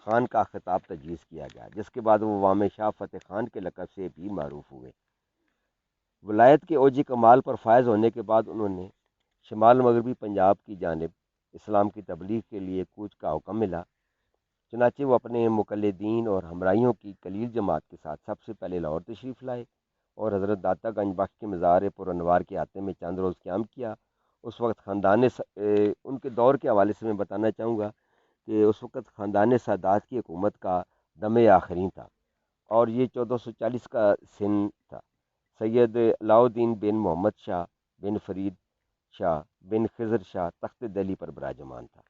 خان کا خطاب تجویز کیا گیا، جس کے بعد وہ وام شاہ فتح خان کے لقب سے بھی معروف ہوئے۔ ولایت کے اوج کمال پر فائز ہونے کے بعد انہوں نے شمال مغربی پنجاب کی جانب اسلام کی تبلیغ کے لیے کوچ کا حکم ملا۔ چنانچہ وہ اپنے مقلدین اور ہمراہیوں کی قلیل جماعت کے ساتھ سب سے پہلے لاہور تشریف لائے اور حضرت داتا گنج بخش کے مزار پر انوار کے احاطے میں چند روز قیام کیا۔ اس وقت ان کے دور کے حوالے سے میں بتانا چاہوں گا کہ اس وقت خاندان سادات کی حکومت کا دم آخرین تھا، اور یہ 1440 کا سن تھا۔ سید علاؤ الدین بن محمد شاہ بن فرید شاہ بن خضر شاہ تخت دہلی پر براجمان تھا۔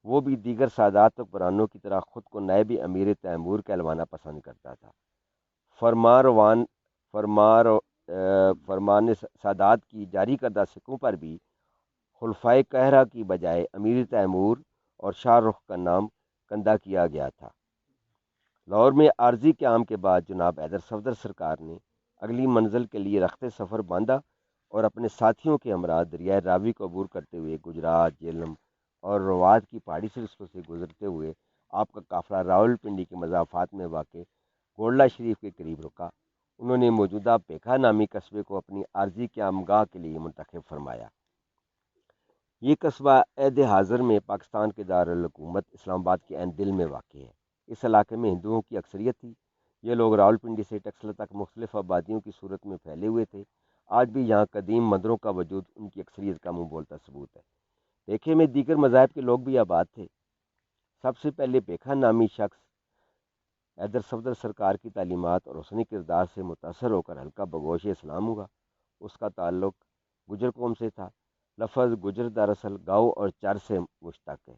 وہ بھی دیگر سادات حکمرانوں کی طرح خود کو نائب امیر تیمور کہلوانا پسند کرتا تھا۔ فرمان سادات کی جاری کردہ سکوں پر بھی خلفائے قاہرہ کی بجائے امیر تیمور اور شاہ رخ کا نام کندہ کیا گیا تھا۔ لاہور میں عارضی قیام کے بعد جناب حیدر صفدر سرکار نے اگلی منزل کے لیے رخت سفر باندھا اور اپنے ساتھیوں کے ہمراہ دریائے راوی کو عبور کرتے ہوئے گجرات، جہلم اور روات کی پہاڑی سلسلوں سے گزرتے ہوئے آپ کا قافلہ راولپنڈی کے مضافات میں واقع گولڈا شریف کے قریب رکا۔ انہوں نے موجودہ پیکھا نامی قصبے کو اپنی عارضی قیام گاہ کے لیے منتخب فرمایا۔ یہ قصبہ عہد حاضر میں پاکستان کے دارالحکومت اسلام آباد کے عین دل میں واقع ہے۔ اس علاقے میں ہندوؤں کی اکثریت تھی۔ یہ لوگ راولپنڈی سے ٹیکسلا تک مختلف آبادیوں کی صورت میں پھیلے ہوئے تھے۔ آج بھی یہاں قدیم مندروں کا وجود ان کی اکثریت کا منہ بولتا ثبوت ہے۔ پیکھے میں دیگر مذاہب کے لوگ بھی آباد تھے۔ سب سے پہلے پیکھا نامی شخص حیدر صفدر سرکار کی تعلیمات اور حسنی کردار سے متاثر ہو کر حلقہ بگوش اسلام ہوا۔ اس کا تعلق گجر قوم سے تھا۔ لفظ گجر دراصل گاؤں اور چر سے مشتق ہے۔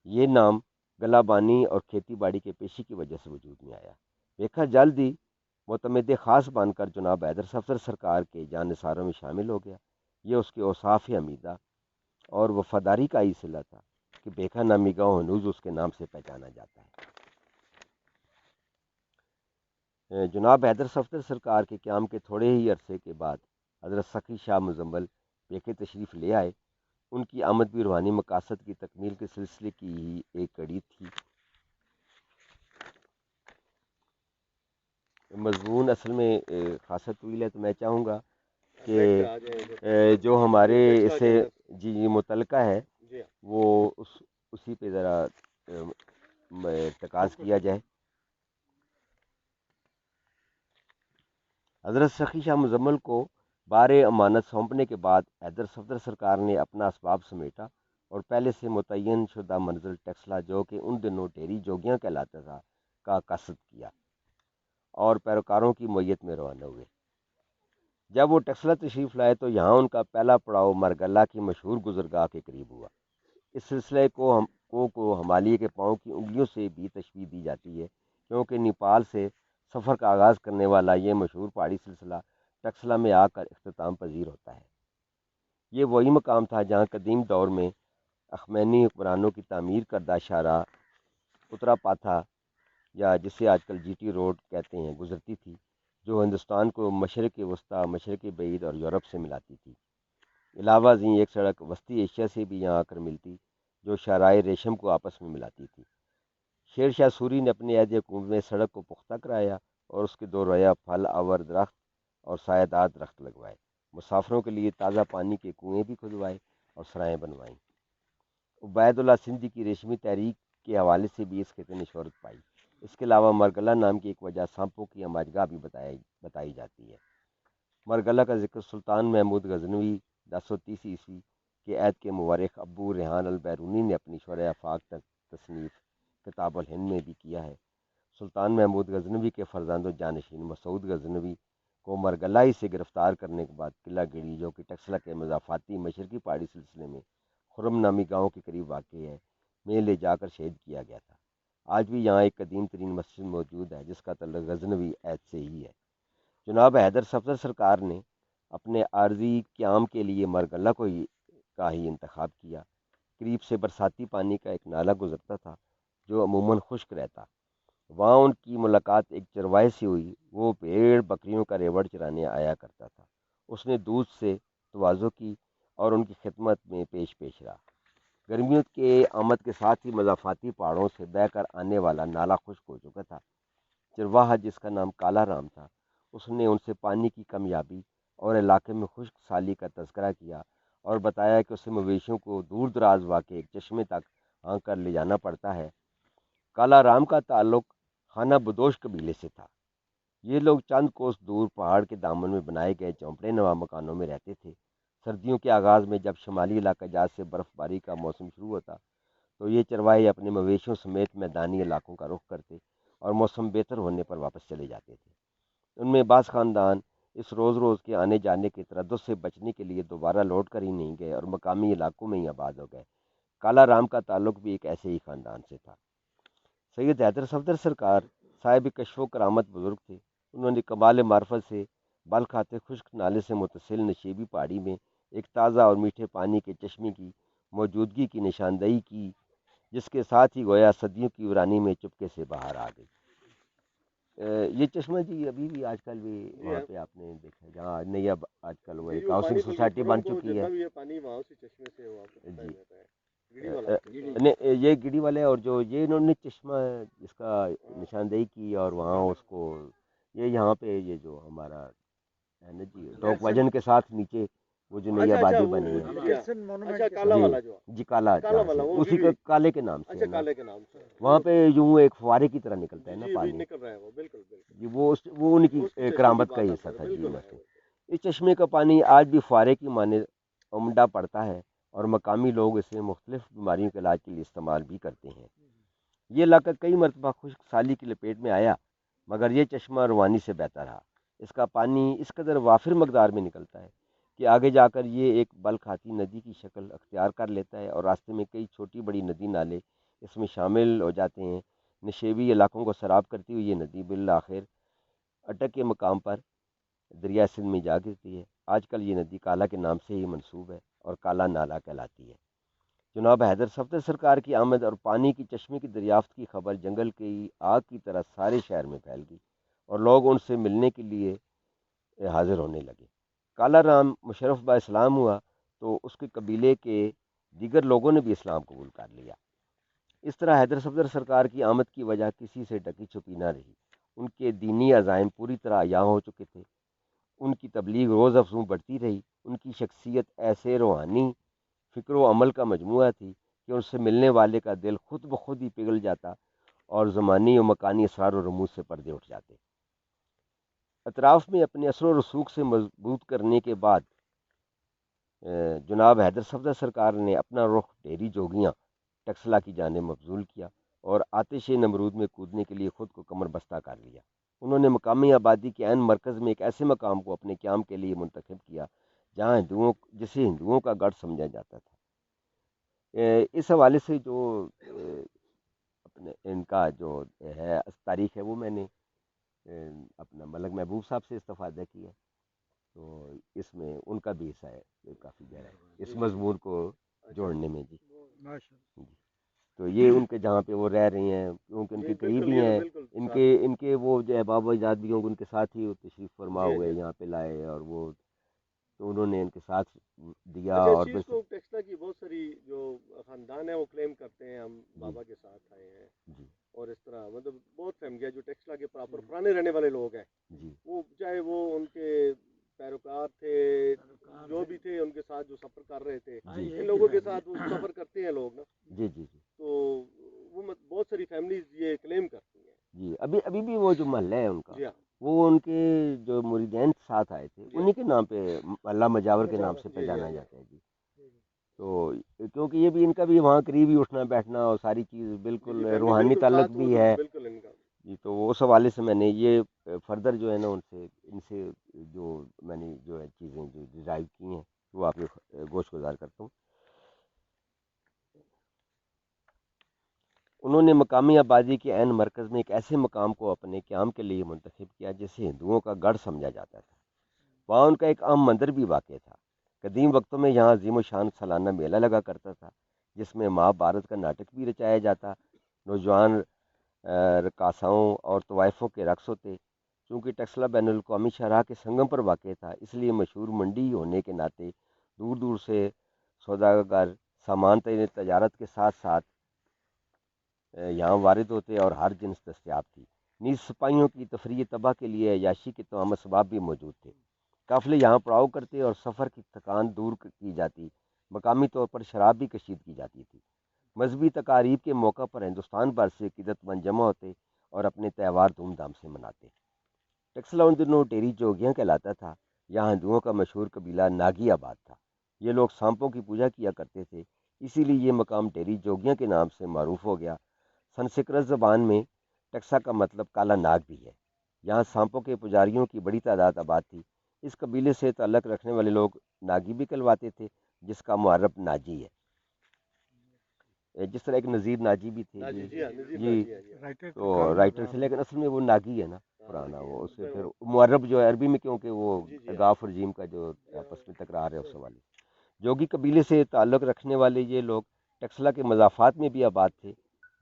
یہ نام گلہ بانی اور کھیتی باڑی کے پیشے کی وجہ سے وجود میں آیا۔ پیکھا جلد ہی معتمد خاص بن کر جناب حیدر صفدر سرکار کے جانثاروں میں شامل ہو گیا۔ یہ اس کے اوصاف حمیدہ اور وفاداری کا ہی صلہ تھا کہ پیکھا نامی گاؤں ہنوز اس کے نام سے پہچانا جاتا ہے۔ جناب حیدر صفدر سرکار کے قیام کے تھوڑے ہی عرصے کے بعد حضرت سخی شاہ مزمل پیکھے تشریف لے آئے۔ ان کی آمد بھی روحانی مقاصد کی تکمیل کے سلسلے کی ہی ایک کڑی تھی۔ مضمون اصل میں خاصا طویل ہے، تو میں چاہوں گا کہ جو ہمارے اس سے جی متعلقہ ہے وہ اسی پہ ذرا ارتکاز کیا جائے۔ حضرت سخی شاہ مزمل کو بار امانت سونپنے کے بعد حیدر صفدر سرکار نے اپنا اسباب سمیٹا اور پہلے سے متعین شدہ منزل ٹیکسلا، جو کہ ان دنوں ڈیری جوگیاں کہلاتا تھا، کا قصد کیا اور پیروکاروں کی معیت میں روانہ ہوئے۔ جب وہ ٹیکسلا تشریف لائے تو یہاں ان کا پہلا پڑاؤ مرگلہ کی مشہور گزرگاہ کے قریب ہوا۔ اس سلسلے کو ہمالیہ کے پاؤں کی انگلیوں سے بھی تشبیہ دی جاتی ہے، کیونکہ نیپال سے سفر کا آغاز کرنے والا یہ مشہور پہاڑی سلسلہ ٹیکسلا میں آ کر اختتام پذیر ہوتا ہے۔ یہ وہی مقام تھا جہاں قدیم دور میں اخمینی حکمرانوں کی تعمیر کردہ شاہراہ اترا پاتھا، یا جسے آج کل جی ٹی روڈ کہتے ہیں، گزرتی تھی، جو ہندوستان کو مشرق وسطیٰ، مشرق بعید اور یورپ سے ملاتی تھی۔ علاوہ ازیں ایک سڑک وسطی ایشیا سے بھی یہاں آ کر ملتی، جو شاہراہ ریشم کو آپس میں ملاتی تھی۔ شیر شاہ سوری نے اپنے عہد حکومت میں سڑک کو پختہ کرایا اور اس کے دو رویہ پھل آور درخت اور سایہ دار درخت لگوائے۔ مسافروں کے لیے تازہ پانی کے کنویں بھی کھدوائے اور سرائیں بنوائیں۔ عبید اللہ سندھی کی ریشمی تحریک کے حوالے سے بھی اس خطے نے شہرت پائی۔ اس کے علاوہ مرگلہ نام کی ایک وجہ سانپوں کی ہماجگاہ بھی بتائی جاتی ہے۔ مرگلہ کا ذکر سلطان محمود غزنوی 1030 عیسوی کے عہد کے مورخ ابو ریحان البیرونی نے اپنی شرح آفاق تصنیف کتاب الہند میں بھی کیا ہے۔ سلطان محمود غزنوی کے فرزند و جانشین مسعود غزنوی کو مرگلہ ہی سے گرفتار کرنے کے بعد قلعہ گڑھی، جو کہ ٹیکسلا کے مضافاتی مشرقی پہاڑی سلسلے میں خرم نامی گاؤں کے قریب واقع ہے، میں لے جا کر شہید کیا گیا تھا۔ آج بھی یہاں ایک قدیم ترین مسجد موجود ہے جس کا تعلق غزنوی عہد سے ہی ہے۔ جناب حیدر صفدر سرکار نے اپنے عارضی قیام کے لیے مرگلہ کا ہی انتخاب کیا۔ قریب سے برساتی پانی کا ایک نالہ گزرتا تھا جو عموماً خشک رہتا۔ وہاں ان کی ملاقات ایک چرواہے سے ہوئی۔ وہ بھیڑ بکریوں کا ریوڑ چرانے آیا کرتا تھا۔ اس نے دودھ سے تواضع کی اور ان کی خدمت میں پیش رہا۔ گرمیوں کے آمد کے ساتھ ہی مضافاتی پہاڑوں سے بہہ کر آنے والا نالہ خشک ہو چکا تھا۔ چرواہا، جس کا نام کالا رام تھا، اس نے ان سے پانی کی کمیابی اور علاقے میں خشک سالی کا تذکرہ کیا اور بتایا کہ اسے مویشیوں کو دور دراز واقع ایک چشمے تک ہانک کر لے جانا پڑتا ہے کالا رام کا تعلق خانہ بدوش قبیلے سے تھا۔ یہ لوگ چند کوس دور پہاڑ کے دامن میں بنائے گئے چونپڑے نما مکانوں میں رہتے تھے۔ سردیوں کے آغاز میں جب شمالی علاقہ جات سے برف باری کا موسم شروع ہوتا تو یہ چرواہے اپنے مویشیوں سمیت میدانی علاقوں کا رخ کرتے اور موسم بہتر ہونے پر واپس چلے جاتے تھے۔ ان میں بعض خاندان اس روز روز کے آنے جانے کے تردد سے بچنے کے لیے دوبارہ لوٹ کر ہی نہیں گئے اور مقامی علاقوں میں ہی آباد ہو گئے۔ کالا رام کا تعلق بھی ایک ایسے ہی خاندان سے تھا۔ سید حیدر صفدر سرکار صاحب کشف و کرامت بزرگ تھے۔ انہوں نے کمال معرفت سے بل کھاتے خشک نالے سے متصل نشیبی پہاڑی میں ایک تازہ اور میٹھے پانی کے چشمے کی موجودگی کی نشاندہی کی، جس کے ساتھ ہی گویا صدیوں کی ویرانی میں چپکے سے باہر آ گئی۔ یہ چشمہ جی ابھی بھی آج کل بھی وہاں پہ آپ نے دیکھا ہے، جہاں نئی اب آج کل وہ ایک ہاؤسنگ سوسائٹی بن چکی ہے جی۔ یہ گڑی والے اور جو یہ انہوں نے چشمہ اس کا نشاندہی کی اور وہاں اس کو یہ یہاں پہ یہ جو ہمارا ہے نا جی ٹوک وجن کے ساتھ نیچے وہ جو نئی آبادی بنی ہے جی کالا اسی کے کالے کے نام سے وہاں پہ یوں ایک فوارے کی طرح نکلتا ہے نا پانی جی، وہ ان کی کرامت کا ہی حصہ تھا جی۔ مثلا اس چشمے کا پانی آج بھی فوارے کی مانند عمدہ پڑتا ہے اور مقامی لوگ اسے مختلف بیماریوں کے علاج کے لیے استعمال بھی کرتے ہیں۔ یہ علاقہ کئی مرتبہ خشک سالی کی لپیٹ میں آیا، مگر یہ چشمہ روانی سے بہتا رہا۔ اس کا پانی اس قدر وافر مقدار میں نکلتا ہے کہ آگے جا کر یہ ایک بل کھاتی ندی کی شکل اختیار کر لیتا ہے اور راستے میں کئی چھوٹی بڑی ندی نالے اس میں شامل ہو جاتے ہیں۔ نشیبی علاقوں کو سراب کرتی ہوئی یہ ندی بالآخر اٹک کے مقام پر دریا سندھ میں جا گرتی ہے۔ آج کل یہ ندی کالا کے نام سے ہی منسوب ہے اور کالا نالا کہلاتی ہے۔ جناب حیدر صفدر سرکار کی آمد اور پانی کی چشمے کی دریافت کی خبر جنگل کی آگ کی طرح سارے شہر میں پھیل گئی اور لوگ ان سے ملنے کے لیے حاضر ہونے لگے۔ کالا رام مشرف با اسلام ہوا تو اس کے قبیلے کے دیگر لوگوں نے بھی اسلام قبول کر لیا۔ اس طرح حیدر صفدر سرکار کی آمد کی وجہ کسی سے ڈکی چھپی نہ رہی۔ ان کے دینی عزائم پوری طرح عیاں ہو چکے تھے۔ ان کی تبلیغ روز افزوں بڑھتی رہی۔ ان کی شخصیت ایسے روحانی فکر و عمل کا مجموعہ تھی کہ ان سے ملنے والے کا دل خود بخود ہی پگھل جاتا اور زمانی و مکانی اسرار و رموز سے پردے اٹھ جاتے۔ اطراف میں اپنے اثر و رسوخ سے مضبوط کرنے کے بعد جناب حیدر صفدر سرکار نے اپنا رخ ڈیری جوگیاں ٹکسلا کی جانب مبذول کیا اور آتش نمرود میں کودنے کے لیے خود کو کمر بستہ کر لیا۔ انہوں نے مقامی آبادی کے عین مرکز میں ایک ایسے مقام کو اپنے قیام کے لیے منتخب کیا جہاں جسے ہندوؤں کا گڑھ سمجھا جاتا تھا۔ اس حوالے سے جو اپنے ان کا جو ہے تاریخ ہے وہ میں نے اپنا ملک محبوب صاحب سے استفادہ کیا، تو اس میں ان کا بھی حصہ ہے کافی گہرا ہے اس مضمون کو جوڑنے میں جی۔ تو یہ ان کے جہاں پہ وہ رہ رہی ہیں کیونکہ ان کے قریبی ہیں، ان کے وہ جو احباب و اجداد بھی ہوں ان کے ساتھ ہی وہ تشریف فرما ہوئے یہاں پہ لائے اور وہ تو انہوں نے ان کے ساتھ دیا۔ اور ٹیکسلا کی بہت ساری جو خاندان ہے وہ کلیم کرتے ہیں ہم بابا کے ساتھ آئے ہیں جی اور اس طرح مطلب بہت فیملی جو ٹیکسلا کے پراپر پرانے رہنے والے لوگ ہیں جی وہ چاہے وہ ان کے پیروکار تھے جو بھی تھے ان کے ساتھ جو سفر کر رہے تھے ان لوگوں کے ساتھ وہ سفر کرتے ہیں لوگ نا جی جی جی تو وہ بہت ساری فیملیز یہ کلیم کرتی ہیں جی ابھی بھی وہ جو محلہ ہے ان کا جی ہاں وہ ان کے جو مریدین ساتھ آئے تھے انہی کے نام پہ محلہ مجاور کے نام سے پہچانا جاتا ہے جی۔ تو کیونکہ یہ بھی ان کا بھی وہاں قریب ہی اٹھنا بیٹھنا اور ساری چیز بالکل روحانی تعلق بھی ہے جی۔ تو اس حوالے سے میں نے یہ فردر جو ہے نا ان سے جو میں نے جو ہے چیزیں جو ڈرائیو کی ہیں وہ آپ کو گوش گزار کرتا ہوں۔ انہوں نے مقامی آبادی کے عین مرکز میں ایک ایسے مقام کو اپنے قیام کے لیے منتخب کیا جسے ہندوؤں کا گڑھ سمجھا جاتا تھا۔ وہاں ان کا ایک عام مندر بھی واقع تھا۔ قدیم وقتوں میں یہاں عظیم و شان سالانہ میلہ لگا کرتا تھا جس میں مہابھارت کا ناٹک بھی رچایا جاتا، نوجوان رقاصاؤں اور طوائفوں کے رقص ہوتے۔ چونکہ ٹکسلا بین الاقوامی شاہراہ کے سنگم پر واقع تھا اس لیے مشہور منڈی ہونے کے ناطے دور دور سے سوداگر سامان تجارت کے ساتھ ساتھ یہاں وارد ہوتے اور ہر جنس دستیاب تھی۔ نیز سپاہیوں کی تفریح تباہ کے لیے عیاشی کے تمام اسباب بھی موجود تھے۔ قافلے یہاں پڑاؤ کرتے اور سفر کی تھکان دور کی جاتی۔ مقامی طور پر شراب بھی کشید کی جاتی تھی۔ مذہبی تقاریب کے موقع پر ہندوستان بھر سے عقیدت مند جمع ہوتے اور اپنے تہوار دھوم دھام سے مناتے۔ ٹیکسلا ان دنوں ٹیری جوگیاں کہلاتا تھا۔ یہاں ہندوؤں کا مشہور قبیلہ ناگی آباد تھا۔ یہ لوگ سانپوں کی پوجا کیا کرتے تھے، اسی لیے یہ مقام ٹیری جوگیاں کے نام سے معروف ہو گیا۔ سنسکرت زبان میں ٹیکسا کا مطلب کالا ناگ بھی ہے۔ یہاں سانپوں کے پجاریوں کی بڑی تعداد آباد تھی۔ اس قبیلے سے تعلق رکھنے والے لوگ ناگی بھی کہلواتے تھے، جس کا معرب ناجی ہے۔ جس طرح ایک نذیر ناجی بھی تھے ناجی، جی ہاں، نذیر جی، ناجی ہے، جی ہاں۔ رائٹر کا تو کام رائٹر سے، لیکن اصل میں وہ ناگی ہے نا پرانا، وہ اس سے پھر معرب جو ہے عربی میں، کیونکہ وہ جی جی ہاں۔ گاف اور جیم کا جو آپس میں تکرار ہے اس والی۔ جوگی قبیلے سے تعلق رکھنے والے یہ لوگ ٹیکسلا کے مضافات میں بھی آباد تھے،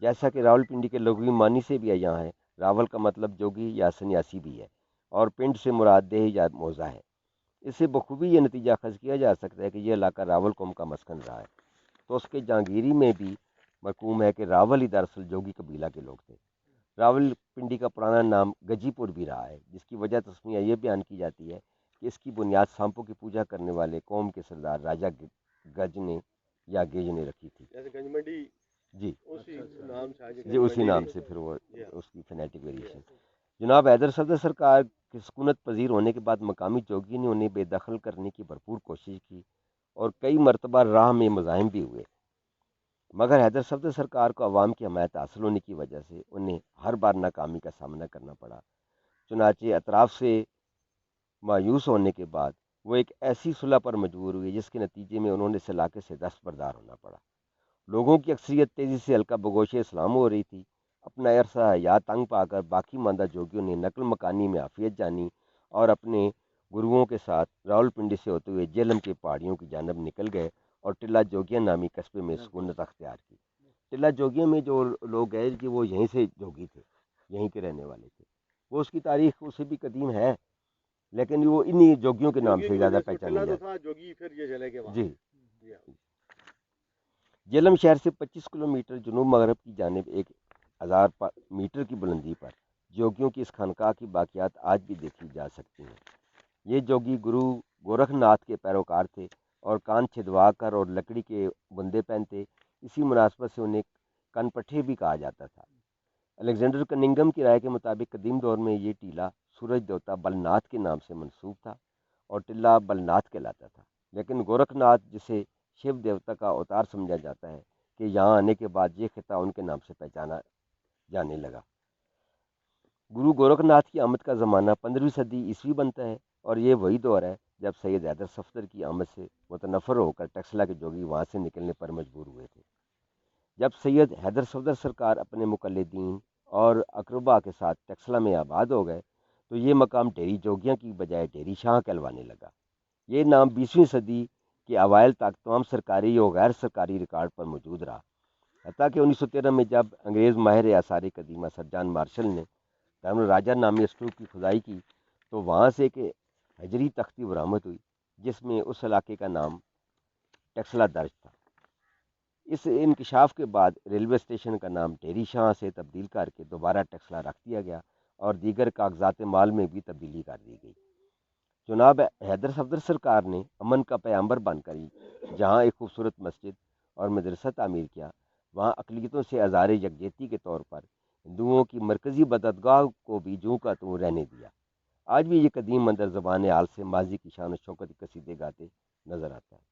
جیسا کہ راول پنڈی کے لغوی معنی سے بھی یہاں ہے۔ راول کا مطلب جوگی یا سنیاسی بھی ہے، اور پنڈ سے مراد دیہ یا موضع ہے۔ اس سے بخوبی یہ نتیجہ اخذ کیا جا سکتا ہے کہ یہ علاقہ راول قوم کا مسکن رہا ہے۔ تو اس کے جہانگیری میں بھی مرقوم ہے کہ راول ہی دراصل جوگی قبیلہ کے لوگ تھے۔ راول پنڈی کا پرانا نام گجی پور بھی رہا ہے، جس کی وجہ تسمیہ یہ بیان کی جاتی ہے کہ اس کی بنیاد سانپوں کی پوجا کرنے والے قوم کے سردار راجہ گج نے یا گیج نے رکھی تھی۔ جیسے گنج منڈی جی اسی نام سے آگے جی، گنج اسی منڈی نام رہی۔ سے پھر وہ جی ہاں۔ اس کی فنیٹک ویریشن۔ جناب حیدر صفدر سرکار کے سکونت پذیر ہونے کے بعد مقامی جوگی نے انہیں بے دخل کرنے کی بھرپور کوشش کی، اور کئی مرتبہ راہ میں مزاحم بھی ہوئے، مگر حیدر صفدر سرکار کو عوام کی حمایت حاصل ہونے کی وجہ سے انہیں ہر بار ناکامی کا سامنا کرنا پڑا۔ چنانچہ اطراف سے مایوس ہونے کے بعد وہ ایک ایسی صلح پر مجبور ہوئے جس کے نتیجے میں انہوں نے اس علاقے سے دستبردار ہونا پڑا۔ لوگوں کی اکثریت تیزی سے حلقہ بگوش اسلام ہو رہی تھی۔ اپنا عرصہ حیات تنگ پا کر باقی ماندہ جوگیوں نے نقل مکانی میں عافیت جانی اور اپنے گروؤں کے ساتھ راول پنڈی سے ہوتے ہوئے جہلم کی پہاڑیوں کی جانب نکل گئے اور ٹلہ جوگیاں نامی قصبے میں سکونت اختیار کی۔ ٹلہ جوگیوں میں جو لوگ گئے کہ وہ یہیں سے جوگی تھے، یہیں کے رہنے والے تھے، وہ اس کی تاریخ اسے بھی قدیم ہے، لیکن وہ انہی جوگیوں کے نام جوگی سے کی زیادہ وجہ سے پہچانی ٹلہ تو جاتی۔ تھا جوگی، پھر یہ چلے گئے وہاں۔ جی، جی ہاں۔ جہلم شہر سے 25 کلومیٹر جنوب مغرب کی جانب 1000 میٹر کی بلندی پر جوگیوں کی اس خانقاہ کی باقیات آج بھی دیکھی جا سکتی ہیں۔ یہ جوگی گرو گورکھ ناتھ کے پیروکار تھے اور کان چھدوا کر اور لکڑی کے بندے پہنتے، اسی مناسبت سے انہیں کن پٹھے بھی کہا جاتا تھا۔ الیگزینڈر کننگم کی رائے کے مطابق قدیم دور میں یہ ٹیلہ سورج دیوتا بلناتھ کے نام سے منسوب تھا اور ٹلہ بلناتھ کہلاتا تھا، لیکن گورکھ ناتھ جسے شیو دیوتا کا اوتار سمجھا جاتا ہے کہ یہاں آنے کے بعد یہ خطہ ان کے نام سے پہچانا جانے لگا۔ گرو گورکھ ناتھ کی آمد کا زمانہ 15ویں صدی عیسوی بنتا ہے، اور یہ وہی دور ہے جب سید حیدر صفدر کی آمد سے متنفر ہو کر ٹیکسلا کے جوگی وہاں سے نکلنے پر مجبور ہوئے تھے۔ جب سید حیدر صفدر سرکار اپنے مقلدین اور اقربا کے ساتھ ٹیکسلا میں آباد ہو گئے تو یہ مقام ٹیری جوگیاں کی بجائے ٹیری شاہ کہلوانے لگا۔ یہ نام 20ویں صدی کے اوائل تک تمام سرکاری اور غیر سرکاری ریکارڈ پر موجود رہا، حتیٰ کہ 1913 میں جب انگریز ماہر آثار قدیمہ سر جان مارشل نے دارم الراجہ نامی اسٹوپ کی کھدائی کی تو وہاں سے ایک حجری تختی برآمد ہوئی جس میں اس علاقے کا نام ٹیکسلا درج تھا۔ اس انکشاف کے بعد ریلوے اسٹیشن کا نام ٹیری شاہ سے تبدیل کر کے دوبارہ ٹیکسلا رکھ دیا گیا اور دیگر کاغذات مال میں بھی تبدیلی کر دی گئی۔ جناب حیدر صفدر سرکار نے امن کا پیامبر بن کر جہاں ایک خوبصورت مسجد اور مدرسہ تعمیر کیا، وہاں اقلیتوں سے آزار یکجہتی کے طور پر ہندوؤں کی مرکزی عبادتگاہ کو بھی جوں کا توں رہنے دیا۔ آج بھی یہ قدیم مندر زبان حال سے ماضی کی شان و شوکت کے قصیدے گاتے نظر آتا ہے۔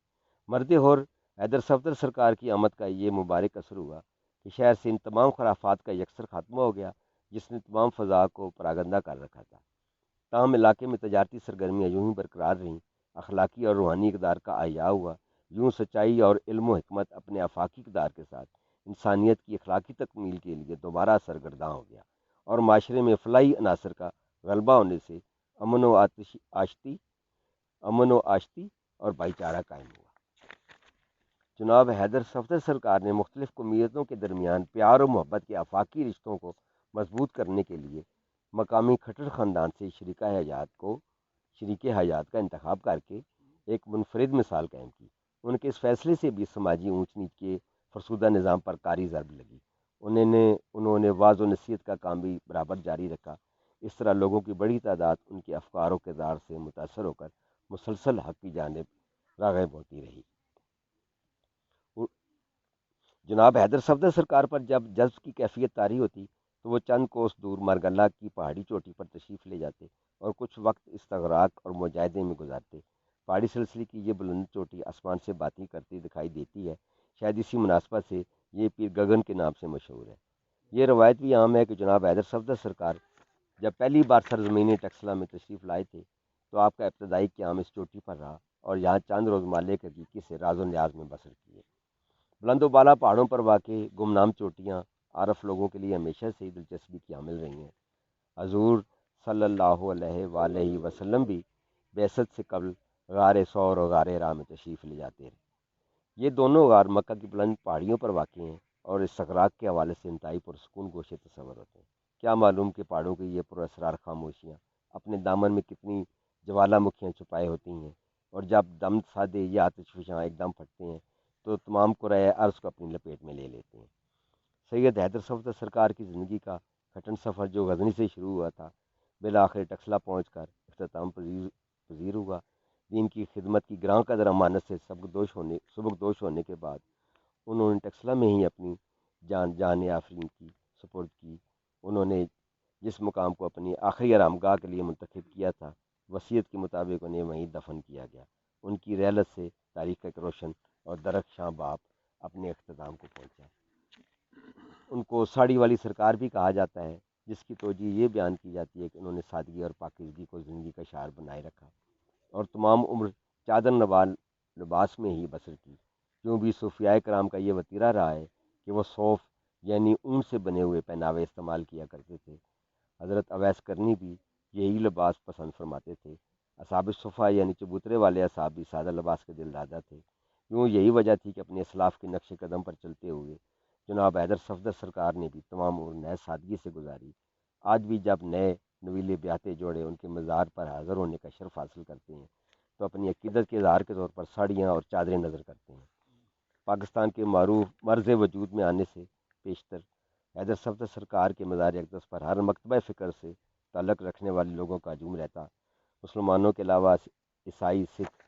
مرد ہور حیدر صفدر سرکار کی آمد کا یہ مبارک اثر ہوا کہ شہر سے ان تمام خرافات کا یکسر خاتمہ ہو گیا جس نے تمام فضا کو پراگندہ کر رکھا تھا۔ تاہم علاقے میں تجارتی سرگرمیاں یوں ہی برقرار رہیں، اخلاقی اور روحانی اقدار کا احیاء ہوا، یوں سچائی اور علم و حکمت اپنے آفاقی اقدار کے ساتھ انسانیت کی اخلاقی تکمیل کے لیے دوبارہ سرگرداں ہو گیا، اور معاشرے میں فلاحی عناصر کا غلبہ ہونے سے امن و آشتی اور بھائی چارہ قائم ہوا۔ جناب حیدر صفدر سرکار نے مختلف قومیتوں کے درمیان پیار و محبت کے آفاقی رشتوں کو مضبوط کرنے کے لیے مقامی کھٹر خاندان سے شریک حیات کا انتخاب کر کے ایک منفرد مثال قائم کی۔ ان کے اس فیصلے سے بھی سماجی اونچ نیچ کے فرسودہ نظام پر کاری ضرب لگی۔ انہوں نے واعظ و نصیحت کا کام بھی برابر جاری رکھا۔ اس طرح لوگوں کی بڑی تعداد ان کے افکار و کردار سے متاثر ہو کر مسلسل حق کی جانب راغب ہوتی رہی۔ جناب حیدر صفدر سرکار پر جب جذب کی کیفیت طاری ہوتی تو وہ چند کوس دور مرگلہ کی پہاڑی چوٹی پر تشریف لے جاتے اور کچھ وقت استغراق اور مجاہدے میں گزارتے۔ پہاڑی سلسلے کی یہ بلند چوٹی آسمان سے باتیں کرتی دکھائی دیتی ہے، شاید اسی مناسبت سے یہ پیر گگن کے نام سے مشہور ہے۔ یہ روایت بھی عام ہے کہ جناب حیدر صفدر سرکار جب پہلی بار سرزمین ٹیکسلا میں تشریف لائے تھے تو آپ کا ابتدائی قیام اس چوٹی پر رہا اور یہاں چند روز مالک حقیقی سے راز و نیاز میں بسر کیے۔ بلند و بالا پہاڑوں پر واقع گمنام چوٹیاں عارف لوگوں کے لیے ہمیشہ سے ہی دلچسپی کی حامل رہی ہیں۔ حضور صلی اللہ علیہ وآلہ وسلم بھی بعثت سے قبل غار ثور اور غار ہرا میں تشریف لے جاتے رہے۔ یہ دونوں غار مکہ کی بلند پہاڑیوں پر واقع ہیں اور استغراق کے حوالے سے انتہائی پرسکون گوشے تصور ہوتے ہیں۔ کیا معلوم کہ پہاڑوں کی یہ پراسرار خاموشیاں اپنے دامن میں کتنی جوالا مکھیاں چھپائے ہوتی ہیں، اور جب دم سادے یہ آتش فشاں ایک دم پھٹتے ہیں تو تمام قرۂ ارض کو اپنی لپیٹ میں لے لیتے ہیں۔ سید حیدر صفدر سرکار کی زندگی کا کھٹن سفر جو غزنی سے شروع ہوا تھا، بالآخر ٹکسلا پہنچ کر اختتام پذیر ہوا۔ دین کی خدمت کی گراں قدر امانت سے سبکدوش ہونے کے بعد انہوں نے ٹکسلا میں ہی اپنی جان آفرین کی سپرد کی۔ انہوں نے جس مقام کو اپنی آخری آرامگاہ کے لیے منتخب کیا تھا، وصیت کے مطابق انہیں وہیں دفن کیا گیا۔ ان کی رحلت سے تاریخ کا ایک روشن اور درخشاں باب اپنے اختتام کو پہنچا۔ ان کو ساڑی والی سرکار بھی کہا جاتا ہے، جس کی توجہ یہ بیان کی جاتی ہے کہ انہوں نے سادگی اور پاکیزگی کو زندگی کا شعار بنائے رکھا اور تمام عمر چادر نوال لباس میں ہی بسر کی۔ کیوں بھی صوفیاء کرام کا یہ وتیرہ رہا ہے کہ وہ صوف یعنی اون سے بنے ہوئے پہناوے استعمال کیا کرتے تھے۔ حضرت اویس کرنی بھی یہی لباس پسند فرماتے تھے۔ اصحاب صفا یعنی چبوترے والے اصحاب بھی سادہ لباس کے دل دادا تھے۔ یوں یہی وجہ تھی کہ اپنے اسلاف کے نقش قدم پر چلتے ہوئے جناب حیدر صفدر سرکار نے بھی تمام عمر نئے سادگی سے گزاری۔ آج بھی جب نئے نویلے بیاہتے جوڑے ان کے مزار پر حاضر ہونے کا شرف حاصل کرتے ہیں تو اپنی عقیدت کے اظہار کے طور پر ساڑیاں اور چادریں نظر کرتے ہیں۔ پاکستان کے معروف مرز وجود میں آنے سے پیشتر حیدر صفدر سرکار کے مزار اقدس پر ہر مکتبہ فکر سے تعلق رکھنے والے لوگوں کا ہجوم رہتا۔ مسلمانوں کے علاوہ عیسائی، سکھ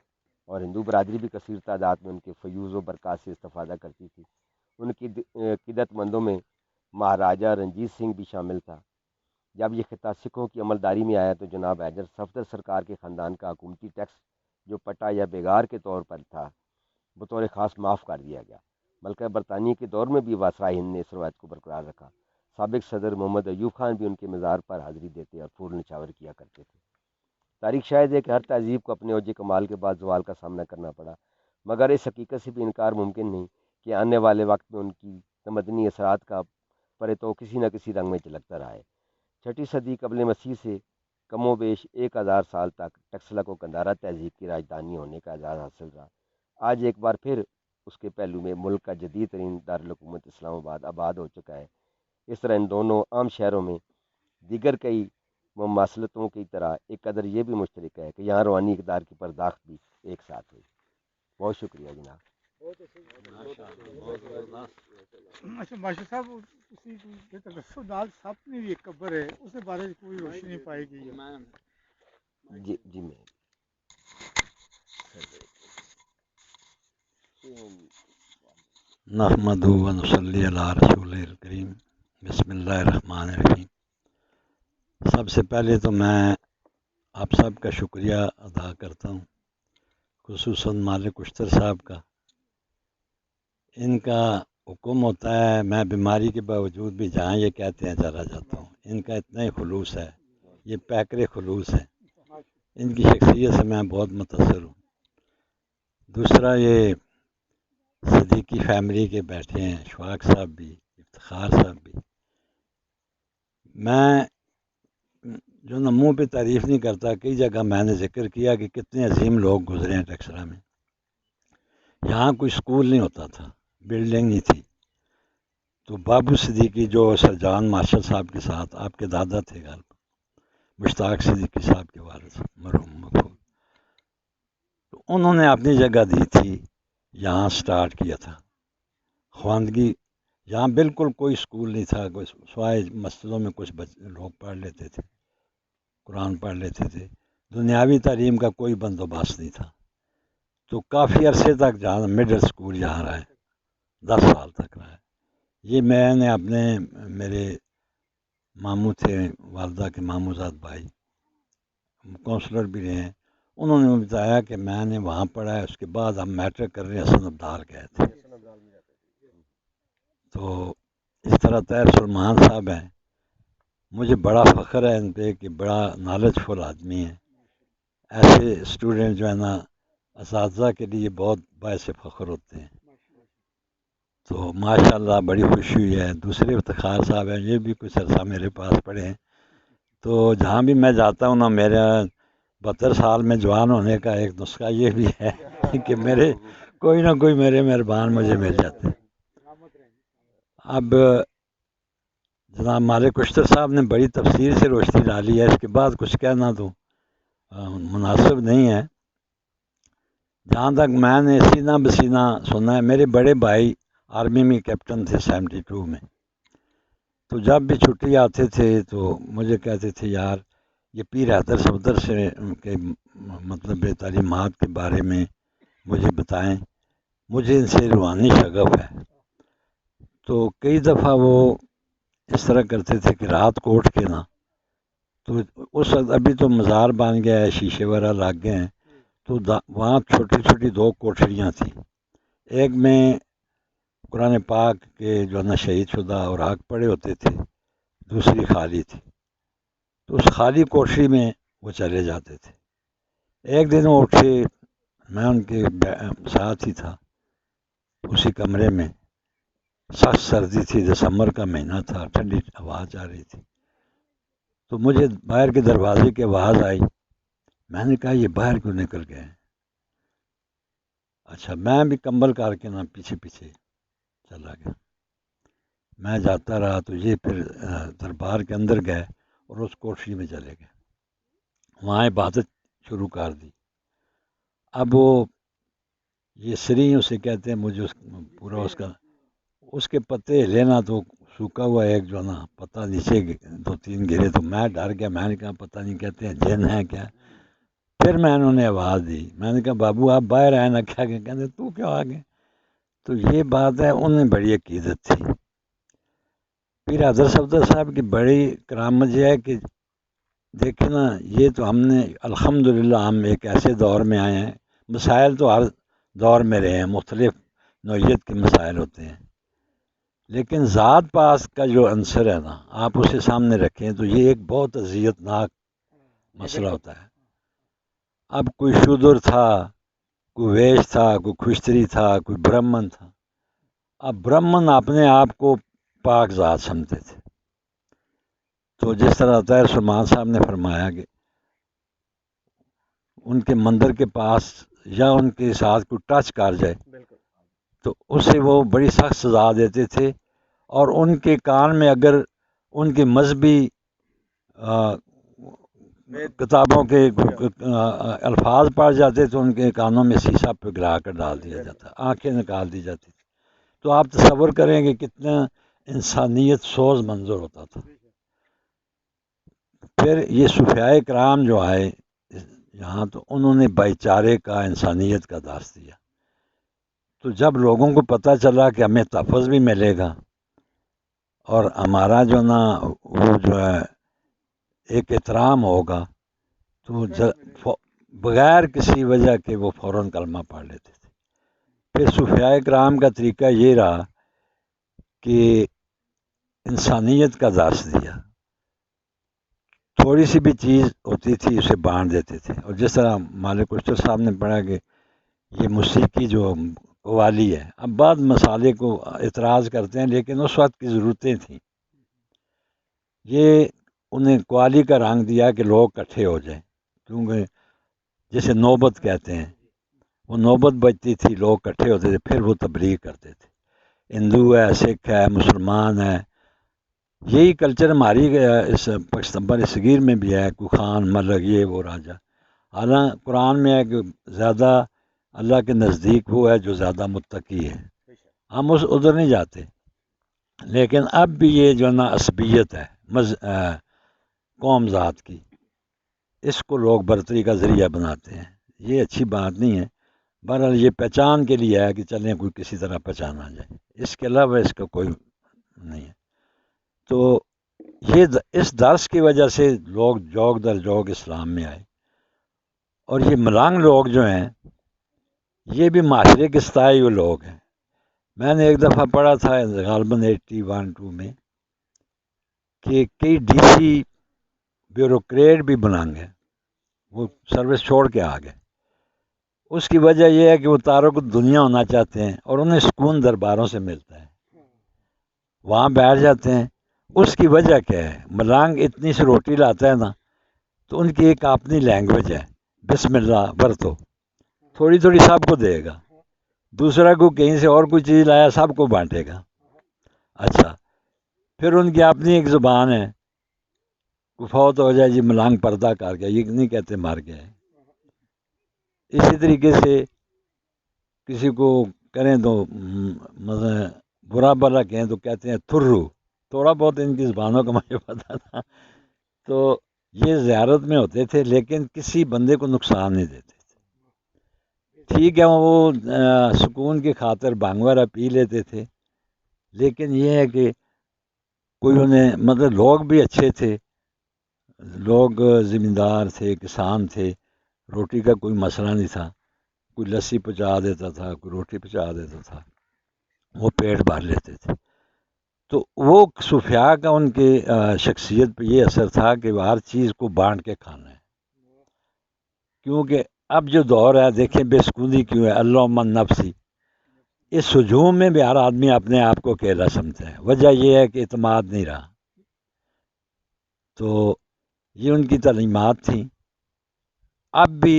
اور ہندو برادری بھی کثیر تعداد میں ان کے فیوز و برکات سے استفادہ کرتی تھی۔ ان کی عقیدت مندوں میں مہاراجہ رنجیت سنگھ بھی شامل تھا۔ جب یہ خطہ سکھوں کی عملداری میں آیا تو جناب حیدر صفدر سرکار کے خاندان کا حکومتی ٹیکس جو پٹا یا بیگار کے طور پر تھا، بطور خاص معاف کر دیا گیا۔ ملکہ برطانیہ کے دور میں بھی وائسرائے ہند نے اس روایت کو برقرار رکھا۔ سابق صدر محمد ایوب خان بھی ان کے مزار پر حاضری دیتے اور پھول نچھاور کیا کرتے تھے۔ تاریخ شاہد ہے کہ ہر تہذیب کو اپنے اوج کمال کے بعد زوال کا سامنا کرنا پڑا، مگر اس حقیقت سے بھی انکار ممکن نہیں کہ آنے والے وقت میں ان کی تمدنی اثرات کا پرتو کسی نہ کسی رنگ میں جھلکتا رہا ہے۔ 6 صدی قبل مسیح سے کم و بیش 1000 سال تک ٹکسلا کو گندھارا تہذیب کی راجدھانی ہونے کا اعزاز حاصل رہا۔ آج ایک بار پھر اس کے پہلو میں ملک کا جدید ترین دارالحکومت اسلام آباد آباد ہو چکا ہے۔ اس طرح ان دونوں عام شہروں میں دیگر کئی مماثلتوں کی طرح ایک قدر یہ بھی مشترک ہے کہ یہاں روحانی اقدار کی پرداخت بھی ایک ساتھ ہوئی۔ بہت شکریہ جناب۔ اچھا ماشاء صاحب اسی تلفظ نال سب نے بھی ایک قبر ہے، اس کے بارے میں کوئی روشنی پائے گی؟ جی میں نحمدہ و نصلی علی رسول الکریم، بسم اللہ الرحمن الرحیم۔ سب سے پہلے تو میں آپ سب کا شکریہ ادا کرتا ہوں، خصوصاً مالک اشتر صاحب کا۔ ان کا حکم ہوتا ہے، میں بیماری کے باوجود بھی جہاں یہ کہتے ہیں چلا جاتا ہوں۔ ان کا اتنا ہی خلوص ہے، یہ پیکر خلوص ہے۔ ان کی شخصیت سے میں بہت متاثر ہوں۔ دوسرا، یہ صدیقی فیملی کے بیٹھے ہیں، شفاق صاحب بھی، افتخار صاحب بھی۔ میں جو نا منہ پہ تعریف نہیں کرتا، کئی جگہ میں نے ذکر کیا کہ کتنے عظیم لوگ گزرے ہیں ٹکسلا میں۔ یہاں کوئی سکول نہیں ہوتا تھا، بلڈنگ نہیں تھی، تو بابو صدیقی جو سرجان مارشل صاحب کے ساتھ، آپ کے دادا تھے گھر پر، مشتاق صدیقی صاحب کے والد مرحوم مقبول، تو انہوں نے اپنی جگہ دی تھی، یہاں سٹارٹ کیا تھا خواندگی۔ یہاں بالکل کوئی سکول نہیں تھا، سوائے مسجدوں میں کچھ لوگ پڑھ لیتے تھے، قرآن پڑھ لیتے تھے، دنیاوی تعلیم کا کوئی بندوبست نہیں تھا۔ تو کافی عرصے تک جہاں مڈل سکول یہاں رہے، 10 سال تک رہا ہے۔ یہ میں نے اپنے میرے ماموں تھے، والدہ کے ماموں زاد بھائی کونسلر بھی رہے ہیں، انہوں نے بتایا کہ میں نے وہاں پڑھا ہے، اس کے بعد ہم میٹرک کر رہے حسن عبدال گئے تھے۔ تو اس طرح طاہر سلمان صاحب ہیں، مجھے بڑا فخر ہے ان پہ کہ بڑا نالج فل آدمی ہیں۔ ایسے اسٹوڈنٹ جو ہے نا اساتذہ کے لیے بہت باعث فخر ہوتے ہیں۔ تو ماشاء اللہ بڑی خوشی ہوئی ہے۔ دوسرے افتخار صاحب ہیں، یہ بھی کچھ عرصہ میرے پاس پڑھے ہیں۔ تو جہاں بھی میں جاتا ہوں نا، میرا 72 سال میں جوان ہونے کا ایک نسخہ یہ بھی ہے کہ میرے کوئی نہ کوئی میرے مہربان مجھے مل جاتے ہیں۔ اب جناب مالک اشتر صاحب نے بڑی تفصیل سے روشنی ڈالی ہے، اس کے بعد کچھ کہنا تو مناسب نہیں ہے۔ جہاں تک میں نے سینہ بسینہ سنا ہے، میرے بڑے بھائی آرمی میں کیپٹن تھے 72 میں، تو جب بھی چھٹی آتے تھے تو مجھے کہتے تھے یار یہ پیر حیدر صفدر سے کے مطلب تعلیمات کے بارے میں مجھے بتائیں، مجھے ان سے روحانی شغف ہے۔ تو کئی دفعہ وہ اس طرح کرتے تھے کہ رات کو اٹھ کے نا، تو اس وقت ابھی تو مزار بن گیا ہے، شیشے وغیرہ لگ گئے ہیں، تو وہاں چھوٹی چھوٹی 2 کوٹھریاں تھیں، ایک میں قرآن پاک کے جو نا شہید شدہ اور حق پڑے ہوتے تھے، دوسری خالی تھی۔ تو اس خالی کوٹھری میں وہ چلے جاتے تھے۔ ایک دن وہ اٹھے، میں ان کے ساتھ ہی تھا اسی کمرے میں، سخت سردی تھی، دسمبر کا مہینہ تھا، ٹھنڈی آواز آ رہی تھی، تو مجھے باہر کے دروازے کی آواز آئی۔ میں نے کہا یہ باہر کیوں نکل گئے ہیں؟ اچھا، میں بھی کمبل کر کے نا پیچھے پیچھے چلا گیا۔ میں جاتا رہا تو یہ پھر دربار کے اندر گئے اور اس کوٹھری میں چلے گئے، وہاں عبادت شروع کر دی۔ اب وہ یہ سری اسے کہتے ہیں، مجھے پورا اس کے پتے لینا تو سوکھا ہوا ایک جو نا پتا نیچے 2-3 گرے، تو میں ڈر گیا، میں نے کہا پتہ نہیں کہتے ہیں جن ہے کیا۔ پھر میں نے انہیں آواز دی، میں نے کہا بابو آپ باہر آئے نہ کیا کہ کہتے تو کیوں آ گئے؟ تو یہ بات ہے، انہیں بڑی عقیدت تھی۔ پیر حیدر صفدر صاحب کی بڑی کرامت یہ ہے کہ دیکھیں نا، یہ تو ہم نے الحمدللہ ہم ایک ایسے دور میں آئے ہیں، مسائل تو ہر دور میں رہے ہیں، مختلف نوعیت کے مسائل ہوتے ہیں، لیکن ذات پاس کا جو عنصر ہے نا، آپ اسے سامنے رکھیں تو یہ ایک بہت اذیت ناک مسئلہ ہوتا ہے۔ اب کوئی شودر تھا، کوئی ویش تھا، کوئی کھشتری تھا، کوئی برہمن تھا۔ اب برہمن اپنے آپ کو پاک ذات سمجھتے تھے، تو جس طرح طاہر سلمان صاحب نے فرمایا کہ ان کے مندر کے پاس یا ان کے ساتھ کوئی ٹچ کر جائے تو اسے وہ بڑی سخت سزا دیتے تھے، اور ان کے کان میں اگر ان کے مذہبی کتابوں کے الفاظ پڑ جاتے تو ان کے کانوں میں سیسا پگھلا کر ڈال دیا جاتا، آنکھیں نکال دی جاتی تھی۔ تو آپ تصور کریں کہ کتنا انسانیت سوز منظر ہوتا تھا۔ پھر یہ صوفیاء کرام جو آئے یہاں، تو انہوں نے بھائی چارے کا، انسانیت کا درس دیا۔ تو جب لوگوں کو پتہ چلا کہ ہمیں تحفظ بھی ملے گا اور ہمارا جو نا وہ جو ہے ایک احترام ہوگا، تو بغیر کسی وجہ کے وہ فوراً کلمہ پڑھ لیتے تھے۔ پھر صوفیاء کرام کا طریقہ یہ رہا کہ انسانیت کا درس دیا، تھوڑی سی بھی چیز ہوتی تھی اسے بانٹ دیتے تھے۔ اور جس طرح مالک اشتر صاحب نے پڑھا کہ یہ موسیقی جو قوالی ہے، اب بعد مسالے کو اعتراض کرتے ہیں، لیکن اس وقت کی ضرورتیں تھیں، یہ انہیں قوالی کا رنگ دیا کہ لوگ اکٹھے ہو جائیں، کیونکہ جسے نوبت کہتے ہیں، وہ نوبت بجتی تھی، لوگ اکٹھے ہوتے تھے، پھر وہ تبلیغ کرتے تھے۔ ہندو ہے، سکھ ہے، مسلمان ہے، یہی کلچر ہماری اس پاکستان بر صغیر میں بھی ہے، کوئی خان ملک یہ وہ راجا۔ حالانکہ قرآن میں ہے کہ زیادہ اللہ کے نزدیک وہ ہے جو زیادہ متقی ہے، ہم ادھر نہیں جاتے۔ لیکن اب بھی یہ جو نا عصبیت ہے قوم ذات کی، اس کو لوگ برتری کا ذریعہ بناتے ہیں، یہ اچھی بات نہیں ہے۔ بہرحال یہ پہچان کے لیے ہے کہ چلیں کوئی کسی طرح پہچانا جائے، اس کے علاوہ اس کا کوئی نہیں ہے۔ تو یہ اس درس کی وجہ سے لوگ جوگ در جوگ اسلام میں آئے، اور یہ ملانگ لوگ جو ہیں یہ بھی معاشرے کے ستائے ہوئے لوگ ہیں۔ میں نے ایک دفعہ پڑھا تھا غالباً 81-82 میں کہ کئی ڈی سی بیوروکریٹ بھی ملانگ ہیں، وہ سروس چھوڑ کے آ گئے۔ اس کی وجہ یہ ہے کہ وہ تارک دنیا ہونا چاہتے ہیں، اور انہیں سکون درباروں سے ملتا ہے، وہاں بیٹھ جاتے ہیں۔ اس کی وجہ کیا ہے؟ ملانگ اتنی سی روٹی لاتا ہے نا، تو ان کی ایک اپنی لینگویج ہے، بسم اللہ برتو، تھوڑی تھوڑی سب کو دے گا، دوسرا کو کہیں سے اور کوئی چیز لایا سب کو بانٹے گا۔ اچھا، پھر ان کی اپنی ایک زبان ہے، کوئی فوت ہو جائے جی ملانگ پردہ کر گیا، یہ نہیں کہتے مر گیا ہے۔ اسی طریقے سے کسی کو کریں تو مطلب برا بلا کہیں تو کہتے ہیں تھرو، تھوڑا بہت ان کی زبانوں کا مجھے پتا تھا۔ تو یہ زیارت میں ہوتے تھے لیکن کسی بندے کو نقصان نہیں دیتے تھے۔ ٹھیک ہے وہ سکون کی خاطر بھنگ وغیرہ پی لیتے تھے، لیکن یہ ہے کہ کوئی انہیں مطلب لوگ بھی اچھے تھے، لوگ زمیندار تھے، کسان تھے، روٹی کا کوئی مسئلہ نہیں تھا، کوئی لسی پہنچا دیتا تھا، کوئی روٹی پہنچا دیتا تھا، وہ پیٹ بھر لیتے تھے۔ تو وہ صوفیاء کا ان کی شخصیت پہ یہ اثر تھا کہ وہ ہر چیز کو بانٹ کے کھانا ہے، کیونکہ اب جو دور ہے دیکھیں بے سکونی کیوں ہے، اللہ من نفسی، اس ہجوم میں بھی ہر آدمی اپنے آپ کو اکیلا سمجھتا ہے، وجہ یہ ہے کہ اعتماد نہیں رہا۔ تو یہ ان کی تعلیمات تھیں۔ اب بھی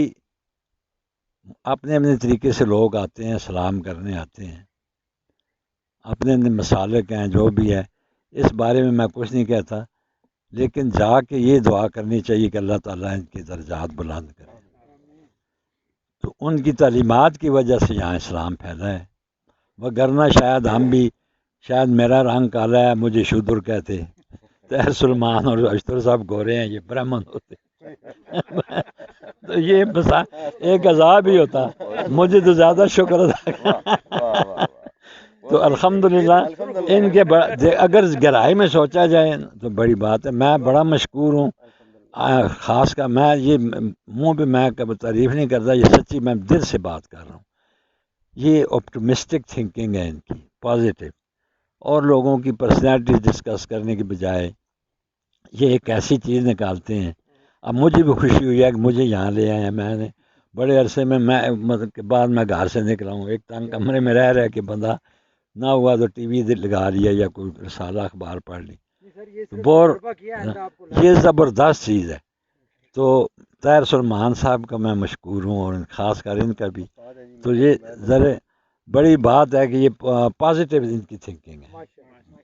اپنے اپنے طریقے سے لوگ آتے ہیں، سلام کرنے آتے ہیں، اپنے اپنے مسالک ہیں، جو بھی ہے، اس بارے میں کچھ نہیں کہتا، لیکن جا کے یہ دعا کرنی چاہیے کہ اللہ تعالیٰ ان کی درجات بلند کرے۔ تو ان کی تعلیمات کی وجہ سے یہاں اسلام پھیلا ہے، وگرنہ شاید ہم بھی، شاید میرا رنگ کالا ہے مجھے شودر کہتے، طاہر سلمان اور اشتر صاحب گورے ہیں یہ برہمن ہوتے، تو یہ ایک عذاب ہی ہوتا، مجھے تو زیادہ شکر ادا۔ تو الحمدللہ ان کے اگر گہرائی میں سوچا جائے تو بڑی بات ہے۔ میں بڑا مشکور ہوں، خاص کر میں یہ منہ پہ میں کبھی تعریف نہیں کرتا، یہ سچی میں دل سے بات کر رہا ہوں۔ یہ آپٹمسٹک تھنکنگ ہے ان کی، پازیٹیو، اور لوگوں کی پرسنالٹی ڈسکس کرنے کے بجائے یہ ایک ایسی چیز نکالتے ہیں۔ اب مجھے بھی خوشی ہوئی ہے کہ مجھے یہاں لے آئے ہیں، میں نے بڑے عرصے میں مطلب کے بعد میں گھر سے نکلا ہوں، ایک تنگ کمرے میں رہ کے بندہ نہ ہوا تو ٹی وی لگا لیا یا کوئی رسالہ اخبار پڑھ لی، یہ زبردست چیز ہے۔ تو طاہر سلمان صاحب کا میں مشکور ہوں، اور خاص کر ان کا بھی۔ تو یہ ذرا بڑی بات ہے کہ یہ پازیٹیو ان کی تھنکنگ ہے،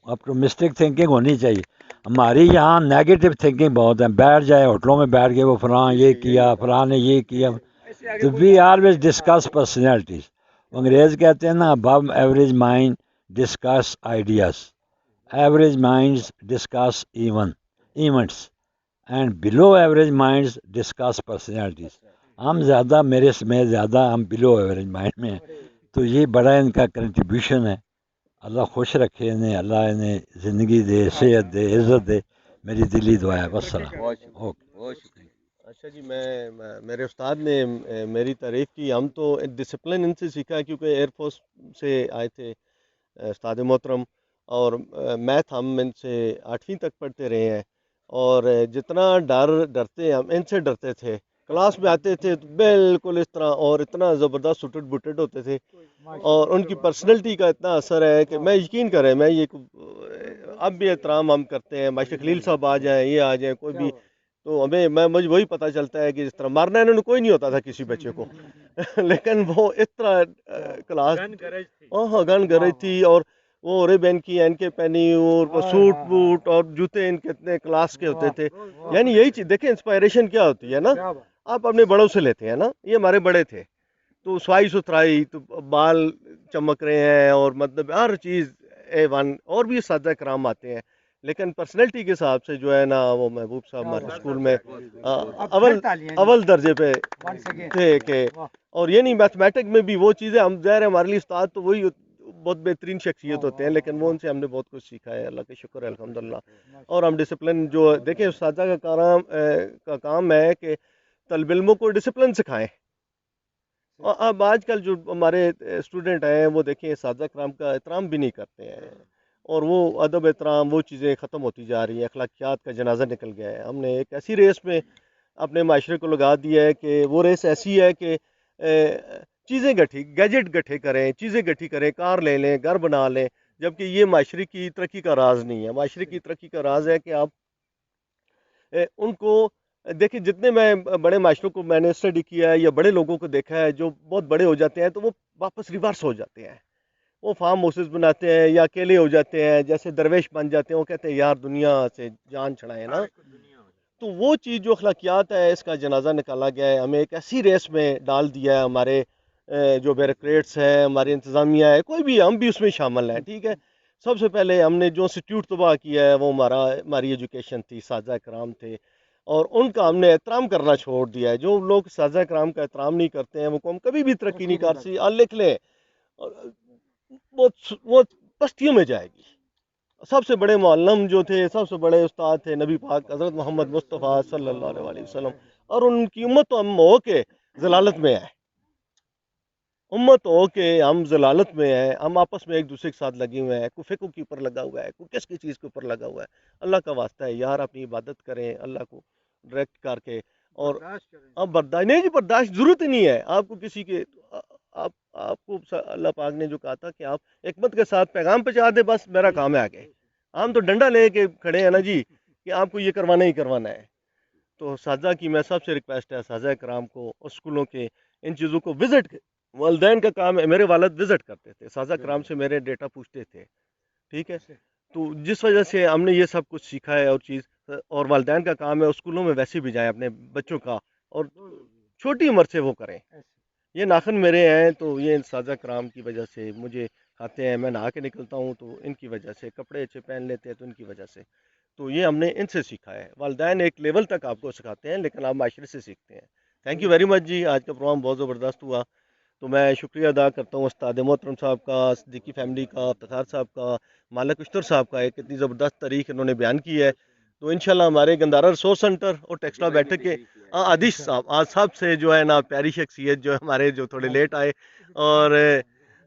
آپٹمسٹک تھنکنگ ہونی چاہیے۔ ہماری یہاں نیگیٹو تھنکنگ بہت ہے، بیٹھ جائے ہوٹلوں میں بیٹھ کے وہ فلاں یہ کیا، فلاں نے یہ کیا، تو وی آلویز ڈسکس پرسنالٹیز۔ انگریز کہتے ہیں نا above average mind discuss ideas, average minds discuss events, and below average minds discuss personalities. ہم زیادہ، میرے سمیت زیادہ ہم بلو ایوریج مائنڈ میں ہیں۔ تو یہ بڑا ان کا کنٹریبیوشن ہے۔ اللہ خوش رکھے انہیں، اللہ انہیں زندگی دے، صحت دے، عزت دے، میری دلی دعا ہے۔ والسلام۔ اوکے۔ اچھا جی، میرے استاد نے میری تعریف کی۔ ہم تو ڈسپلن ان سے سیکھا ہے، کیونکہ ایئر فورس سے آئے تھے استاد محترم، اور میتھ ہم ان سے 8ویں تک پڑھتے رہے ہیں، اور جتنا ڈرتے ہم ان سے ڈرتے تھے، کلاس میں آتے تھے تو بالکل اس طرح، اور اتنا زبردست سوٹڈ بوٹڈ ہوتے تھے، اور ان کی پرسنلٹی کا اتنا اثر ہے کہ میں یقین کریں، میں یہ اب بھی احترام ہم کرتے ہیں، ماشاء خلیل صاحب آ جائیں، یہ آ جائیں، کوئی بھی، تو مجھے وہی پتہ چلتا ہے کہ اس طرح مارنا انہوں نے کوئی نہیں ہوتا تھا کسی بچے کو، لیکن وہ اس طرح کلاس، ہاں گن گرج تھی، اور وہ ریبن کی این کے پہنی، اور سوٹ بوٹ اور جوتے ان کے اتنے کلاس کے ہوتے تھے۔ یعنی یہی چیز دیکھیں، انسپائریشن کیا ہوتی ہے نا، آپ اپنے بڑوں سے لیتے ہیں نا، یہ ہمارے بڑے تھے، تو صفائی ستھرائی، تو بال چمک رہے ہیں، اور مطلب ہر چیز A1، اور بھی اساتذہ کرام آتے ہیں، لیکن پرسنالٹی کے حساب سے جو ہے نا وہ محبوب صاحب ہمارے اسکول میں اب اول پھر تالیاں اول درجے پہ once again. تھے کہ واہ اور یہ نہیں میتھمیٹک میں بھی وہ چیزیں ہم ظاہر ہے ہمارے لیے استاد تو وہی بہت بہترین شخصیت ہوتے ہیں لیکن وہ ان سے ہم نے بہت کچھ سیکھا ہے اللہ کا شکر ہے الحمدللہ اور ہم ڈسپلن جو دیکھیں اساتذہ کا کام ہے کہ طالب علموں کو ڈسپلن سکھائیں اور اب آج کل جو ہمارے اسٹوڈنٹ ہیں وہ دیکھیں اساتذہ کرام کا احترام بھی نہیں کرتے ہیں اور وہ ادب احترام وہ چیزیں ختم ہوتی جا رہی ہیں اخلاقیات کا جنازہ نکل گیا ہے ہم نے ایک ایسی ریس میں اپنے معاشرے کو لگا دیا ہے کہ وہ ریس ایسی ہے کہ چیزیں گیجٹ گٹھے کریں چیزیں گٹھی کریں کار لے لیں گھر بنا لیں جبکہ یہ معاشرے کی ترقی کا راز نہیں ہے معاشرے کی ترقی کا راز ہے کہ آپ ان کو دیکھیں جتنے میں بڑے معاشروں کو میں نے اسٹڈی کیا ہے یا بڑے لوگوں کو دیکھا ہے جو بہت بڑے ہو جاتے ہیں تو وہ واپس ریورس ہو جاتے ہیں وہ فارم ہاؤسز بناتے ہیں یا اکیلے ہو جاتے ہیں جیسے درویش بن جاتے ہیں وہ کہتے ہیں یار دنیا سے جان چھڑائیں نا تو وہ چیز جو اخلاقیات ہے اس کا جنازہ نکالا گیا ہے ہمیں ایک ایسی ریس میں ڈال دیا ہے ہمارے جو بیوروکریٹس ہیں ہماری انتظامیہ ہے کوئی بھی ہم بھی اس میں شامل ہیں ٹھیک ہے سب سے پہلے ہم نے جو انسٹیٹیوٹ تباہ کیا ہے وہ ہماری ایجوکیشن تھی اساتذہ کرام تھے اور ان کا ہم نے احترام کرنا چھوڑ دیا ہے جو لوگ اساتذہ کرام کا احترام نہیں کرتے ہیں وہ قوم کبھی بھی ترقی نہیں کر سکتی لکھ لیں وہ پستیوں میں جائے گی سب سے بڑے معلم جو تھے سب سے بڑے استاد تھے نبی پاک حضرت محمد مصطفیٰ صلی اللہ علیہ وسلم اور ان کی امت تو ہم ہو کے ضلالت میں ہے امت ہو کے ہم ضلالت میں ہیں ہم آپس میں ایک دوسرے کے ساتھ لگے ہوئے ہیں کوئی فقہ کے اوپر لگا ہوا ہے کوئی کس کی چیز کے اوپر لگا ہوا ہے اللہ کا واسطہ ہے یار اپنی عبادت کریں اللہ کو ڈائریکٹ کر کے اور اب برداشت نہیں جی برداشت ضرورت ہی نہیں ہے آپ کو کسی کے آپ کو اللہ پاک نے جو کہا تھا کہ آپ حکمت کے ساتھ پیغام پہنچا دے بس میرا کام ہے آگے ہم تو ڈنڈا لے کے کھڑے ہیں نا جی کہ آپ کو یہ کروانا ہی کروانا ہے تو اساتذہ کی میں سب سے ریکویسٹ ہے اساتذہ کرام کو اور اسکولوں کے ان چیزوں کو وزٹ والدین کا کام ہے میرے والد وزٹ کرتے تھے اساتذہ کرام سے میرے ڈیٹا پوچھتے تھے ٹھیک ہے تو جس وجہ سے ہم نے یہ سب کچھ سیکھا ہے اور چیز اور والدین کا کام ہے اسکولوں میں ویسے بھی جائیں اپنے بچوں کا اور چھوٹی عمر سے وہ کریں یہ ناخن میرے ہیں تو یہ اساتذہ کرام کی وجہ سے مجھے کھاتے ہیں میں نہا کے نکلتا ہوں تو ان کی وجہ سے کپڑے اچھے پہن لیتے ہیں تو ان کی وجہ سے تو یہ ہم نے ان سے سیکھا ہے والدین ایک لیول تک آپ کو سکھاتے ہیں لیکن آپ معاشرے سے سیکھتے ہیں تھینک یو ویری مچ جی آج کا پروگرام بہت زبردست ہوا تو میں شکریہ ادا کرتا ہوں استاد محترم صاحب کا صدیقی فیملی کا افتخار صاحب کا مالک اشتر صاحب کا ایک اتنی زبردست تاریخ انہوں نے بیان کی ہے تو انشاءاللہ ہمارے گندارا ریسورس سینٹر اور ٹیکسلا بیٹھک کے عادش صاحب آج صاحب سے جو ہے نا پیاری شخصیت جو ہمارے جو تھوڑے لیٹ آئے اور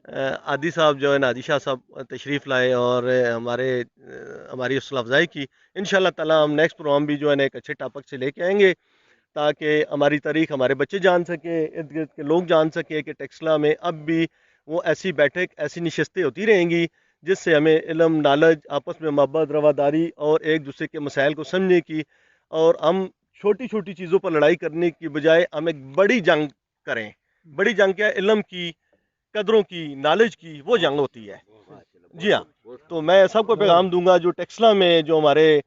عادی صاحب جو ہے نا عادی شاہ صاحب تشریف لائے اور ہماری حوصلہ افزائی کی انشاءاللہ تعالی ہم نیکسٹ پروگرام بھی جو ہے نا ایک اچھے ٹاپک سے لے کے آئیں گے تاکہ ہماری تاریخ ہمارے بچے جان سکیں ارد گرد کے لوگ جان سکیں کہ ٹیکسلا میں اب بھی وہ ایسی بیٹھک ایسی نشستیں ہوتی رہیں گی جس سے ہمیں علم نالج آپس میں محبت رواداری اور ایک دوسرے کے مسائل کو سمجھنے کی اور ہم چھوٹی چھوٹی چیزوں پر لڑائی کرنے کی بجائے ہم ایک بڑی جنگ کریں بڑی جنگ کیا علم کی قدروں کی نالج کی وہ جنگ ہوتی ہے جی ہاں تو میں سب کو پیغام دوں گا جو ٹیکسلا میں جو ہمارے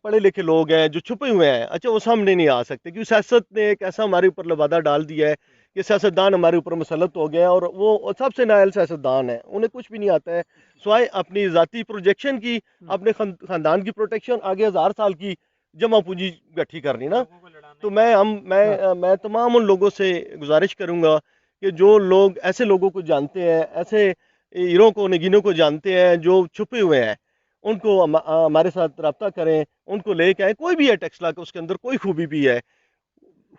پڑھے لکھے لوگ ہیں جو چھپے ہوئے ہیں اچھا وہ سامنے نہیں آ سکتے کیونکہ سیاست نے ایک ایسا ہمارے اوپر لبادہ ڈال دیا ہے کہ سیاستدان ہمارے اوپر مسلط ہو گئے ہیں اور وہ سب سے نائل سیاستدان ہیں انہیں کچھ بھی نہیں آتا ہے سوائے اپنی ذاتی پروجیکشن کی اپنے خاندان کی پروٹیکشن آگے 1000 سال کی جمع پونجی گٹھی کرنی نا تو میں تمام ان لوگوں سے گزارش کروں گا کہ جو لوگ ایسے لوگوں کو جانتے ہیں ایسے ہیروں کو نگینوں کو جانتے ہیں جو چھپے ہوئے ہیں ان کو ہمارے ساتھ رابطہ کریں ان کو لے کے آئیں کوئی بھی ہے ٹیکسلا کا اس کے اندر کوئی خوبی بھی ہے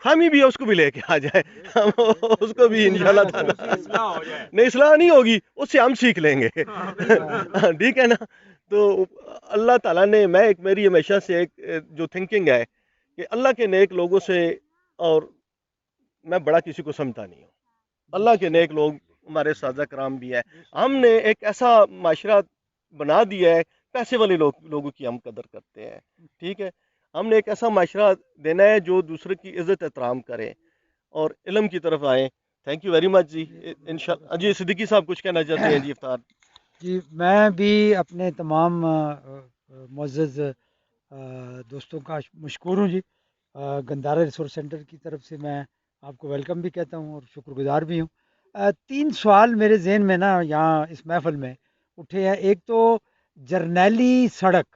خامی بھی ہے اس کو بھی لے کے آ جائے ہم اس کو بھی انشاءاللہ تعالی نہیں اصلاح نہیں ہوگی اس سے ہم سیکھ لیں گے ٹھیک ہے نا تو اللہ تعالیٰ نے میری ہمیشہ سے ایک جو تھنکنگ ہے کہ اللہ کے نیک لوگوں سے اور میں بڑا کسی کو سمجھتا نہیں ہوں اللہ کے نیک لوگ ہمارے اساتذہ کرام بھی ہے ہم نے ایک ایسا معاشرہ بنا دیا ہے پیسے والے لوگوں کی ہم قدر کرتے ہیں ٹھیک ہے ہم نے ایک ایسا معاشرہ دینا ہے جو دوسرے کی عزت احترام کرے اور علم کی طرف آئیں تھینک یو ویری مچ جی انشاءاللہ جی صدیقی صاحب کچھ کہنا چاہتے ہیں جی افطار جی میں بھی اپنے تمام معزز دوستوں کا مشکور ہوں جی گندارا ریسورس سینٹر کی طرف سے میں آپ کو ویلکم بھی کہتا ہوں اور شکر گزار بھی ہوں 3 سوال میرے ذہن میں نا یہاں اس محفل میں اٹھے ہیں ایک تو جرنیلی سڑک